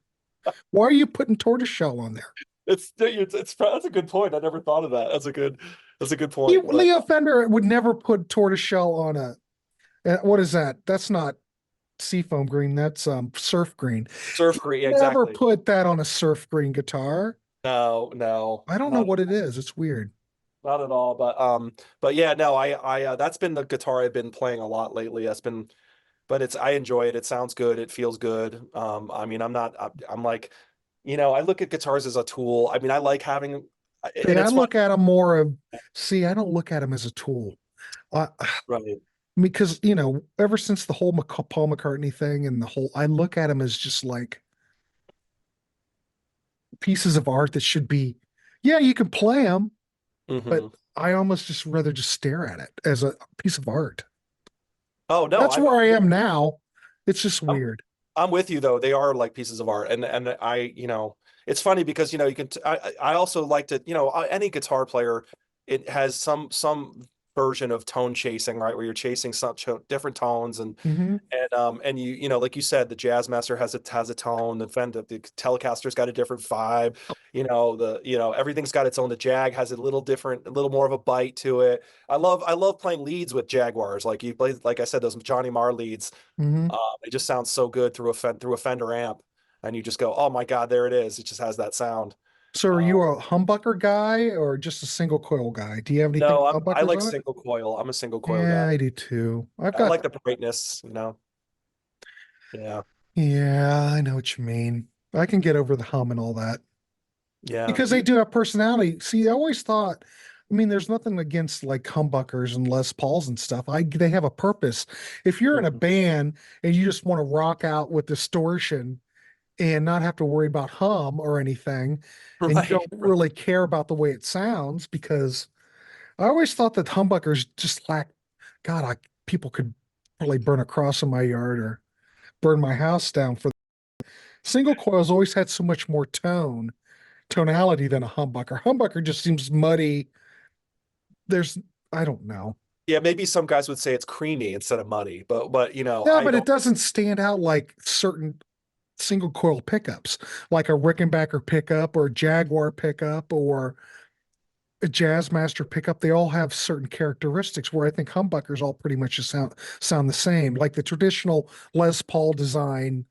Why are you putting tortoiseshell on there? It's that's a good point. I never thought of that. That's a good point. But Leo Fender would never put tortoiseshell on a what is that? That's not seafoam green. That's surf green. surf green, yeah, Never exactly. put that on a surf green guitar. No, no, I don't know not what it is. It's weird. not at all. But yeah, no, I that's been the guitar I've been playing a lot lately. That's been, but I enjoy it. It sounds good. It feels good. I mean, I'm like, I look at guitars as a tool. I mean, I like having, See, and I it's fun, look at them more of, see, I don't look at them as a tool. right? Because, ever since the whole Paul McCartney thing and the whole, I look at them as just like pieces of art that should be, yeah, you can play them, but Hmm. I almost just rather just stare at it as a piece of art. Oh no, That's where I am now. It's just I'm weird. I'm with you though. They are like pieces of art, and it's funny because you can. I also like to, any guitar player, it has some version of tone chasing, right, where you're chasing some different tones, Hmm. and like you said, the jazz master has a tone, the Fender, the Telecaster's got a different vibe, everything's got its own. The Jag has a little different, a little more of a bite to it. I love playing leads with Jaguars, like you play, like I said, those Johnny Marr leads. Hmm. It just sounds so good through a Fender amp, and you just go, oh my God, there it is. It just has that sound. So are Uh, you a humbucker guy or just a single coil guy? Do you have anything no, with I humbuckers like on it? single coil. I'm a single coil Yeah, guy. I do too. I've I got, like the brightness. Yeah, yeah, I know what you mean. I can get over the hum and all that yeah. because they do have personality. See, I always thought, I mean, there's nothing against like humbuckers and Les Pauls and stuff. They have a purpose. If you're in a Mhm. band and you just want to rock out with distortion and not have to worry about hum or anything, and you Right, don't really care about the way it sounds, because I always thought that humbuckers just lack, God, people could probably burn a cross in my yard or burn my house down for single coils always had so much more tonality than a humbucker. Humbucker just seems muddy. There's, I don't know. yeah. Maybe some guys would say it's creamy instead of muddy, but Yeah, I but it don't. doesn't stand out like certain single coil pickups, like a Rickenbacker pickup or a Jaguar pickup or a Jazzmaster pickup. They all have certain characteristics where I think humbuckers all pretty much just sound the same, like the traditional Les Paul design.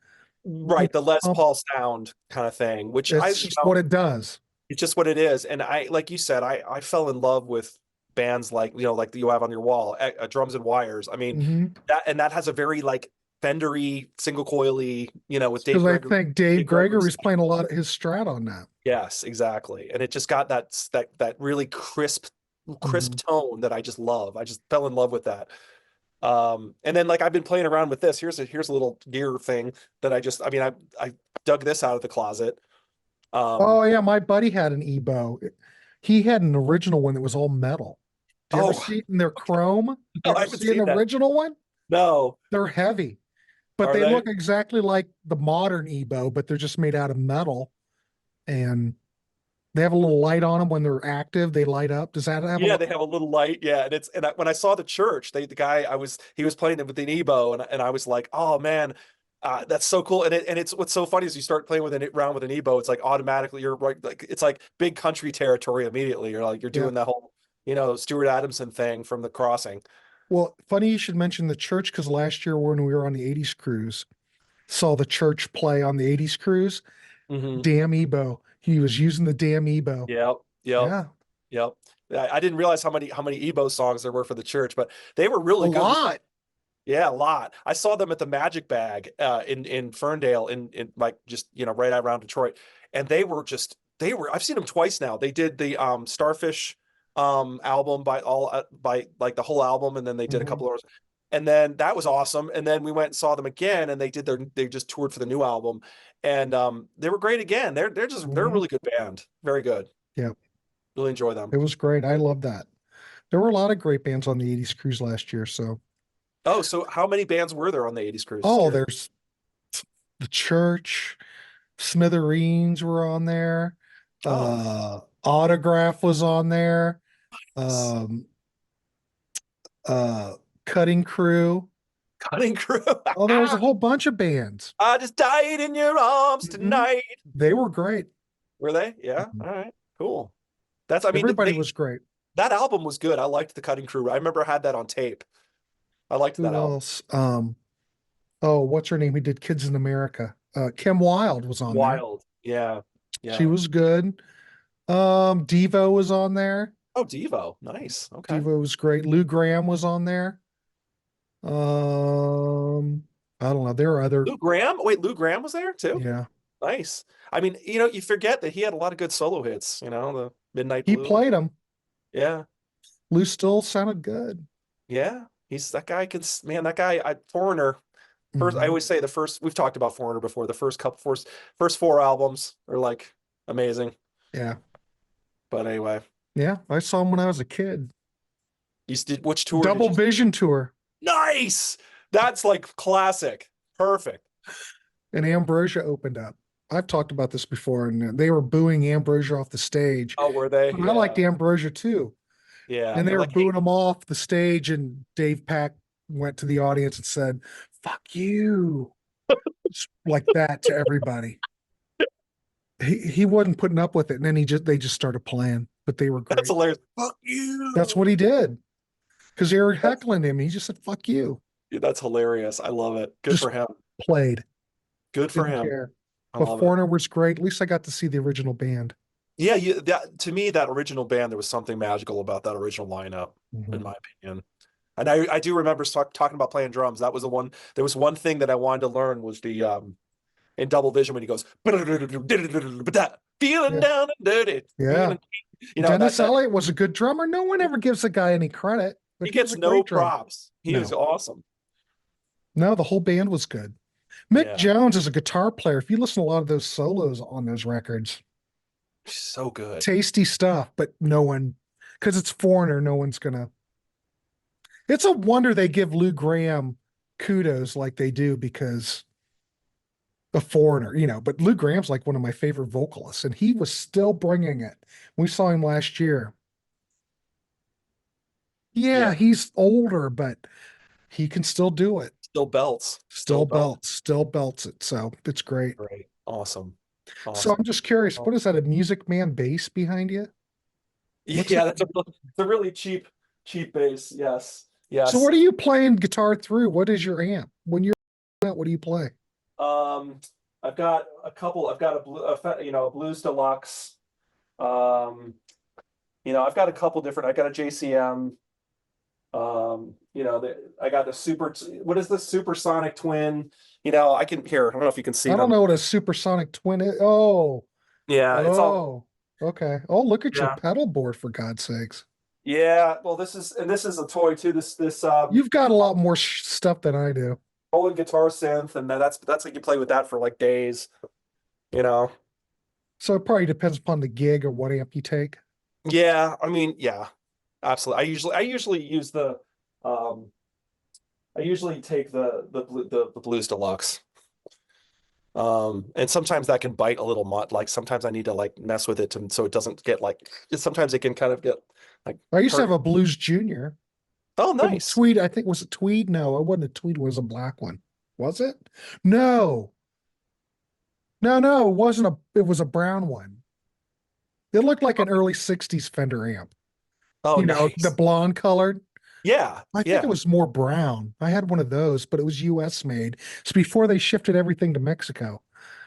Right, the Les Paul sound kind of thing, which It's just what it does. it's just what it is. And like you said, I fell in love with bands like, like you have on your wall, Drums and Wires. I mean, Hmm. that has a very like Fendery, single coily, with Because Dave I Gregory. think Dave Dave Gregory's Gregory's playing a lot of his strat on that. Yes, exactly. And it just got that really crisp Mhm. tone that I just love. I just fell in love with that. And then like I've been playing around with this. Here's a little gear thing that I mean, I dug this out of the closet. Um, Oh yeah, my buddy had an Ebo. He had an original one that was all metal. Do you ever oh, see it in their chrome? no, You I ever haven't see an seen that. original one? No, They're heavy, but are they they? look exactly like the modern Ebo, but they're just made out of metal. And they have a little light on them when they're active. They light up. Does that have a Yeah, light? they have a little light. Yeah, and when I saw the church, the guy he was playing it with an Ebo, and I was like, oh man, that's so cool. And it's what's so funny is you start playing with an round with an Ebo, it's like automatically you're right, like it's like big country territory immediately. You're Yeah. doing the whole Stuart Adamson thing from The Crossing. Well, funny you should mention the church because last year when we were on the 80s cruise, saw the church play on the 80s cruise. Hmm. Damn Ebo. He was using the damn Ebo. Yep, yep, Yeah. yep. I didn't realize how many Ebo songs there were for the church, but they were A really good. lot. Yeah, a lot. I saw them at the Magic Bag in Ferndale in like just right around Detroit, and they were. I've seen them twice now. They did the Starfish album by like the whole album, and then they did a Mhm. couple of, and then that was awesome. And then we went and saw them again, and they just toured for the new album, and they were great again. They're a Mhm. really good band, very good. Yeah, Really enjoy them. it was great. I love that. There were a lot of great bands on the 80s cruise last year. So, Oh, so how many bands were there on the '80s cruise? Just oh, curious. there's the church, Smithereens were on there. Oh, Autograph was on there. nice. Um, uh, Cutting Crew. Cutting Crew. Oh, there was a whole bunch of bands. I just died in your arms Mhm. tonight. They were great. Were they? Yeah. Mhm. All right. Cool. That's, I mean, Everybody was great. that album was good. I liked the Cutting Crew. I remember I had that on tape. I liked that Who album. else? Oh, what's her name? Who did Kids in America? Kim Wilde was on there. Wild. Yeah. Yeah. She was good. Devo was on there. Oh, Devo. Nice. Okay. Devo was great. Lou Graham was on there. I don't know. There are other. Lou Graham? Wait, Lou Graham was there too? Yeah. Nice. I mean, you forget that he had a lot of good solo hits, the Midnight He Blue. played them. Yeah. Lou still sounded good. Yeah. He's that guy man, that guy, Foreigner. First, I Mhm. always say we've talked about Foreigner before. The first four albums are like amazing. Yeah. But anyway, Yeah. I saw him when I was a kid. which tour? Double Vision tour. Nice. That's like classic. Perfect. And Ambrosia opened up. I've talked about this before, and they were booing Ambrosia off the stage. Oh, were they? But I liked Ambrosia too. Yeah. And they They're were like, booing him off the stage, and Dave Pack went to the audience and said, "Fuck you," just like that to everybody. He wasn't putting up with it, and then they just started playing, but they were great. that's hilarious. Fuck you. That's what he did, because they were heckling him. He just said, "Fuck you." That's hilarious. I love it. Good Just for him. played. Good for Didn't him. care. I But love it. Foreigner was great. At least I got to see the original band. Yeah, to me, that original band, there was something magical about that original lineup, in my opinion. And I do remember talking about playing drums. That was there was one thing that I wanted to learn was the in Double Vision when he goes feeling Yeah. down and dirty. Yeah. Dennis Elliott was a good drummer. No one ever gives the guy any credit. But he gets was a no great drummer. props. He was awesome. No, the whole band was good. Mick Yeah. Jones is a guitar player. If you listen to a lot of those solos on those records, So good. tasty stuff, but no one, because it's Foreigner, no one's gonna. It's a wonder they give Lou Graham kudos like they do because a Foreigner, but Lou Graham's like one of my favorite vocalists, and he was still bringing it. We saw him last year. Yeah, he's older, but he can still do it. Still belts. Still belts it. So it's great. Great. Awesome. So I'm just curious, what is that? A Music Man bass behind you? Yeah, that's a really cheap bass. Yes. Yes. So what are you playing guitar through? What is your amp? When you're out, what do you play? I've got a couple. I've got a Blues Deluxe. I've got a couple different. I got a JCM. I got the what is this Supersonic Twin? I can hear. I don't know if you can see. I don't know what a Supersonic Twin is. Oh, yeah, it's all okay. Oh, look at your pedal board, for God's sakes. Yeah, well, this is a toy too. This You've got a lot more stuff than I do. Roland guitar synth, and that's like you play with that for like days. So it probably depends upon the gig or what amp you take. Yeah, I mean, yeah, absolutely. I usually use I usually take the Blues Deluxe. And sometimes that can bite a little much. Like sometimes I need to like mess with it so it doesn't get sometimes it can kind of get like. I used to have a Blues Junior. Oh, nice. Tweed, I think, was it Tweed? No, it wasn't a Tweed, it was a black one. Was it? No, it wasn't it was a brown one. It looked like an early 60s Fender amp. Oh, nice. The blonde colored. Yeah. I think it was more brown. I had one of those, but it was US made. It's before they shifted everything to Mexico.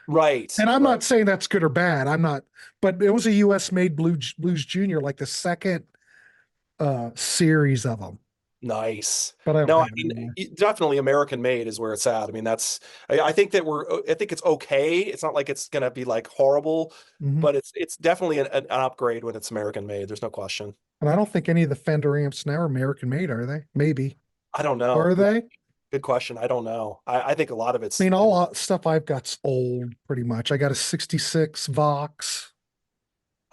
Right. And I'm not saying that's good or bad. I'm not, but it was a US made Blues Junior, like the second series of them. Nice. But I mean, definitely American made is where it's at. I mean, I think it's okay. It's not like it's gonna be like horrible, but it's definitely an upgrade when it's American made. There's no question. And I don't think any of the Fender amps now are American made, are they? Maybe. I don't know. Are they? Good question. I don't know. I think a lot of it's. I mean, all stuff I've got's old, pretty much. I got a '66 Vox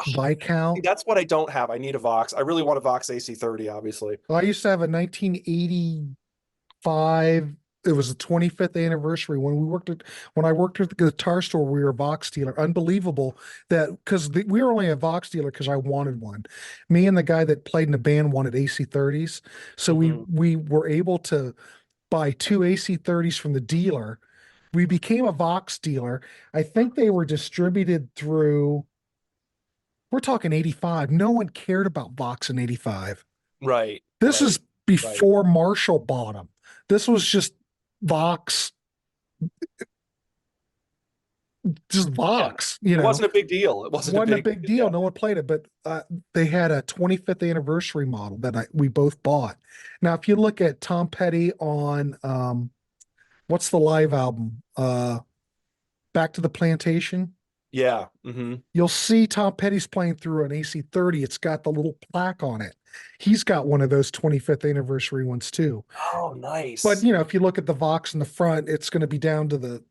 Viscount. That's what I don't have. I need a Vox. I really want a Vox AC30, obviously. Well, I used to have a 1985. It was the 25th anniversary when I worked at the guitar store. We were a Vox dealer. Unbelievable that because we were only a Vox dealer because I wanted one. Me and the guy that played in the band wanted AC30s, so we were able to buy two AC30s from the dealer. We became a Vox dealer. I think they were distributed through, we're talking 85. No one cared about Vox in 85. Right. This Right. is before Marshall bought them. This was just Vox, just Yeah. Vox, It wasn't a big deal. It wasn't a wasn't a big, big deal. No one played it, but they had a 25th anniversary model that we both bought. Now, if you look at Tom Petty on what's the live album? Back to the Plantation. yeah. Hmm. You'll see Tom Petty's playing through an AC30. It's got the little plaque on it. He's got one of those 25th anniversary ones too. Oh, But nice. if you look at the Vox in the front, it's going to be down to the,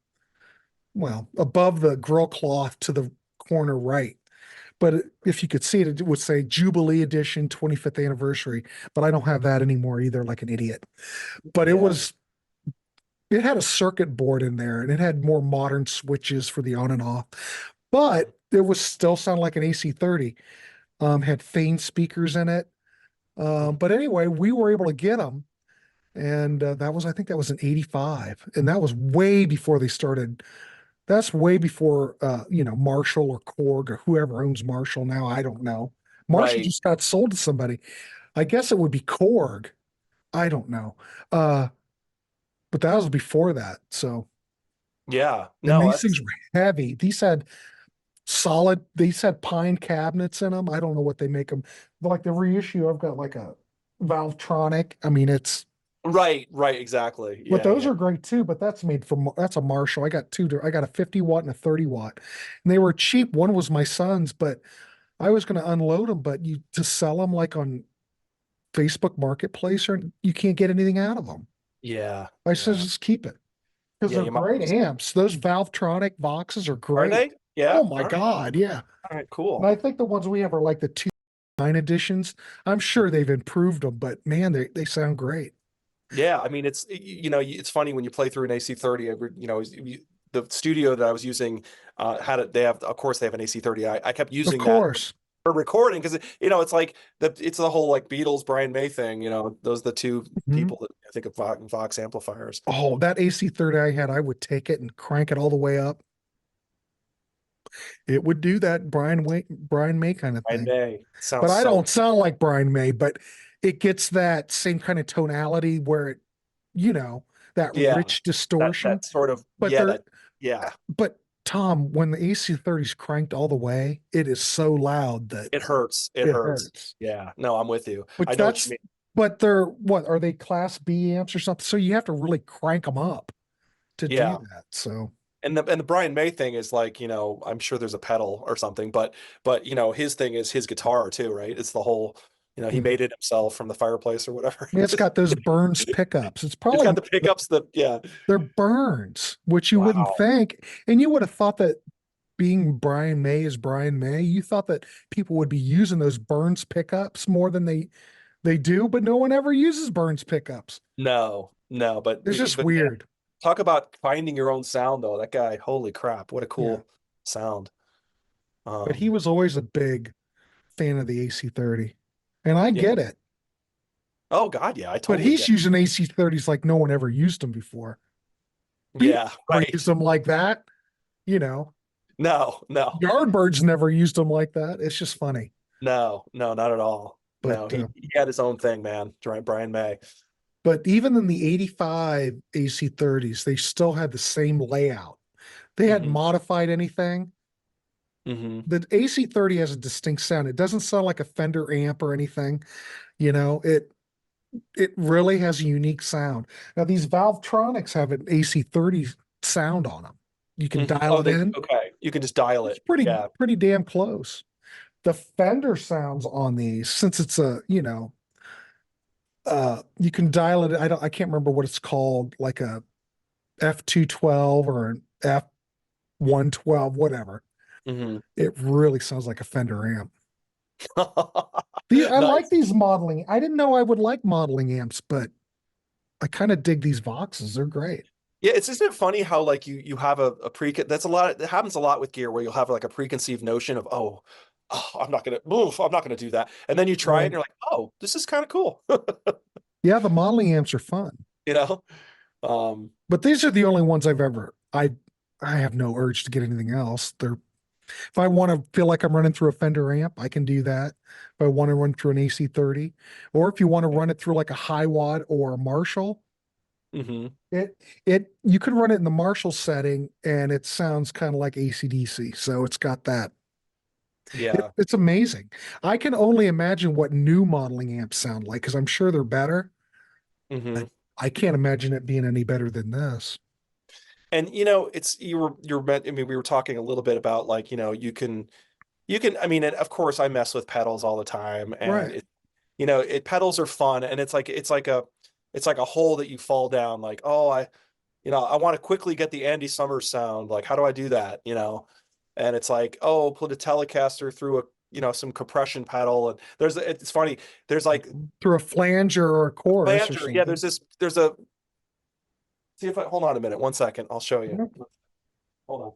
well, above the grill cloth to the corner right. But if you could see it, it would say Jubilee Edition 25th anniversary. But I don't have that anymore either, like an idiot. But it had a circuit board in there and it had more modern switches for the on and off. But it was still sound like an AC30. Had Thane speakers in it. But anyway, we were able to get them. And I think that was in 85. And that was way before they started. That's way before, Marshall or Korg or whoever owns Marshall now. I don't know. Marshall Right. just got sold to somebody. I guess it would be Korg. I don't know. But that was before that. So, Yeah. and No, these that's things were heavy. These had pine cabinets in them. I don't know what they make them. Like the reissue, I've got like a Valvetronic. I mean, right. Right. Exactly. but Yeah. those Yeah. are great too. But that's a Marshall. I got two. I got a 50 watt and a 30 watt, and they were cheap. One was my son's, but I was going to unload them. But to sell them like on Facebook Marketplace, or you can't get anything out of them. Yeah. I said Yeah. just keep it because Yeah. they're You might. great amps. Those Valvetronic Voxes are Are great. they? Yeah. Oh my All right. God, yeah. All right. And Cool. I think the ones we have are like the 2.9 editions. I'm sure they've improved them, but man, they sound great. Yeah. I mean, it's funny when you play through an AC30. The studio that I was using had it. Of course, they have an AC30. I kept Of using that course. for recording because it's like it's the whole like Beatles Brian May thing. Those are the two Mhm. people that I think of Vox amplifiers. Oh, that AC30 I had, I would take it and crank it all the way up. It would do that Brian May kind of Brian thing. May But sounds I so. don't sound like Brian May, but it gets that same kind of tonality where you know, that Yeah, rich that distortion. that sort of But yeah they're that yeah but Tom, when the AC30 is cranked all the way, it is so loud that it hurts. It it hurts. hurts. Yeah. No, I'm with you. Which I know what you that's mean. but they're what are they class B amps or something? So you have to really crank them up to do Yeah. that. So And the Brian May thing is like, I'm sure there's a pedal or something, but his thing is his guitar too, right? It's the whole, he mhm. made it himself from the fireplace or whatever. Yeah, it's got those Burns pickups. It's It's probably got the pickups that yeah. they're Burns, which you wouldn't Wow. think. And you would have thought that being Brian May is Brian May, you thought that people would be using those Burns pickups more than they do, but no one ever uses Burns pickups. No, no, but It's just but man, weird. talk about finding your own sound though. That guy, holy crap, what a Yeah. cool sound. But he Um, was always a big fan of the AC30. And I yeah. get it. Oh God, yeah, I But totally he's get. using AC30s like no one ever used them before. Beatles Yeah, never used right. them like that. You know, No, no, Yardbirds never used them like that. It's just funny. no, no, not at all. But No, he had his own thing, man. Brian May. but even in the 85 AC30s, they still had the same layout. They hadn't Hmm. modified anything. Hmm. The AC30 has a distinct sound. It doesn't sound like a Fender amp or anything. It really has a unique sound. Now these Valvetronics have an AC30 sound on them. You can dial Oh, it in. okay. You can just dial It's it. Yeah. pretty damn close. The Fender sounds on these, since it's you can dial it. I can't remember what it's called, like a F212 or an F112, whatever. Hmm. It really sounds like a Fender amp. I like Nice. these modeling. I didn't know I would like modeling amps, but I kind of dig these Voxes. They're great. Yeah, isn't it funny how like you have a pre that's a lot it happens a lot with gear where you'll have like a preconceived notion of I'm not gonna move, I'm not gonna do that. And then you try it and Right. you're like, oh, this is kind of cool. Yeah, the modeling amps are fun. You know? But these are the only ones I have no urge to get anything else. If I want to feel like I'm running through a Fender amp, I can do that. If I want to run through an AC30, or if you want to run it through like a high watt or a Marshall, Mm-hmm. you could run it in the Marshall setting and it sounds kind of like AC/DC. So it's got that. Yeah. It's amazing. I can only imagine what new modeling amps sound like because I'm sure they're better. Mm-hmm. I can't imagine it being any better than this. And you're meant. I mean, we were talking a little bit about like you can. I mean, and of course, I mess with pedals all the time, and Right. pedals are fun, and it's like a hole that you fall down. Like, oh, I want to quickly get the Andy Summers sound. Like, how do I do that? And it's like, oh, put a Telecaster through some compression pedal, and it's funny. There's like Through a flanger or a chorus or flanger. Yeah, something. there's a. See if I hold on a minute, 1 second. I'll show you. Yep. Hold on.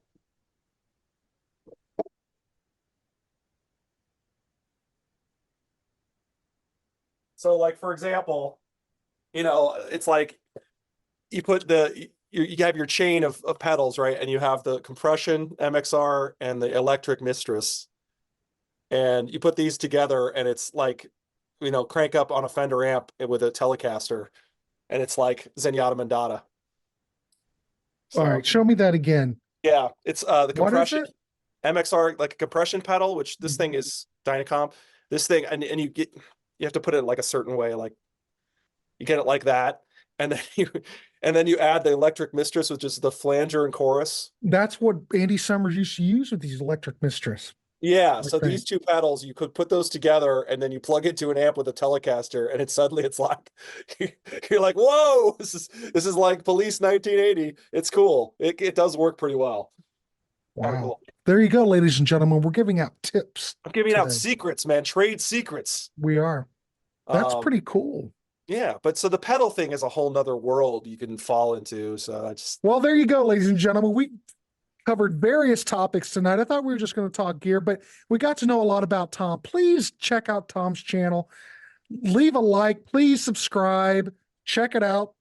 So, like for example, it's like you put you have your chain of pedals, right? And you have the compression MXR and the electric Mistress, and you put these together, and it's like, crank up on a Fender amp with a Telecaster, and it's like Zenyatta Mandata. All So right, show me that again. yeah, it's the What is compression it? MXR, like a compression pedal, which this thing is Dynacomp. This thing, and you have to put it like a certain way, like you get it like that, and then you add the electric Mistress, which is the flanger and chorus. That's what Andy Summers used to use with these electric Mistress. Yeah, I so think. these two pedals, you could put those together, and then you plug it to an amp with a Telecaster, and it's like you're like, whoa, this is like Police 1980. It's cool. It does work pretty well. Kind of Wow. cool. There you go, ladies and gentlemen. We're giving out tips I'm giving out today. secrets, man, trade secrets. We are. That's Um, pretty cool. yeah, but so the pedal thing is a whole nother world you can fall into. So I just Well, there you go, ladies and gentlemen. We covered various topics tonight. I thought we were just going to talk gear, but we got to know a lot about Tom. Please check out Tom's channel. Leave a like. Please subscribe. Check it out.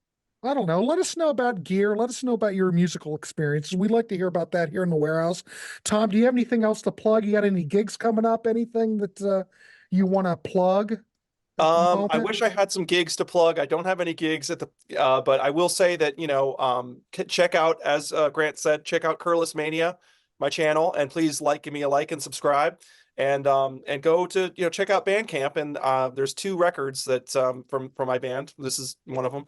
I don't know. Let us know about gear. Let us know about your musical experiences. We'd like to hear about that here in the warehouse. Tom, do you have anything else to plug? You got any gigs coming up? Anything that you want to plug? I Moment? wish I had some gigs to plug. I don't have any gigs but I will say that, check out, as Grant said, check out Curless Mania, my channel, and please give me a like and subscribe, and go to, check out Bandcamp, and there's 2 records that from my band. This is one of them.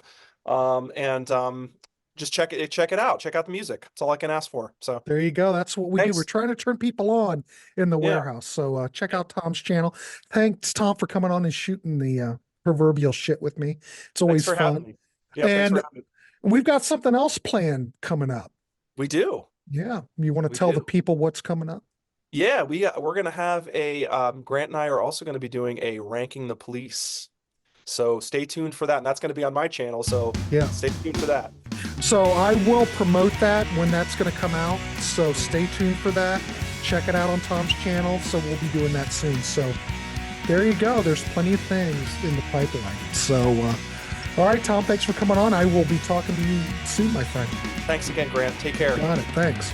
Just check it out. Check out the music. That's all I can ask for. So There you go. That's what we do. thanks. We're trying to turn people on in the Yeah. warehouse. So check out Tom's channel. Thanks, Tom, for coming on and shooting the proverbial shit with me. It's Thanks always for having fun. me. Yeah, thanks for And having me. we've got something else planned coming up. We do. Yeah. You want to We tell the do. people what's coming up? Yeah, we're gonna have a Grant and I are also gonna be doing a ranking the police. So stay tuned for that. And that's gonna be on my channel. So Yeah. stay tuned for that. So I will promote that when that's going to come out. So stay tuned for that. Check it out on Tom's channel. So we'll be doing that soon. So there you go. There's plenty of things in the pipeline. So, all right, Tom, thanks for coming on. I will be talking to you soon, my friend. Thanks again, Grant. Take care. Got it. Thanks.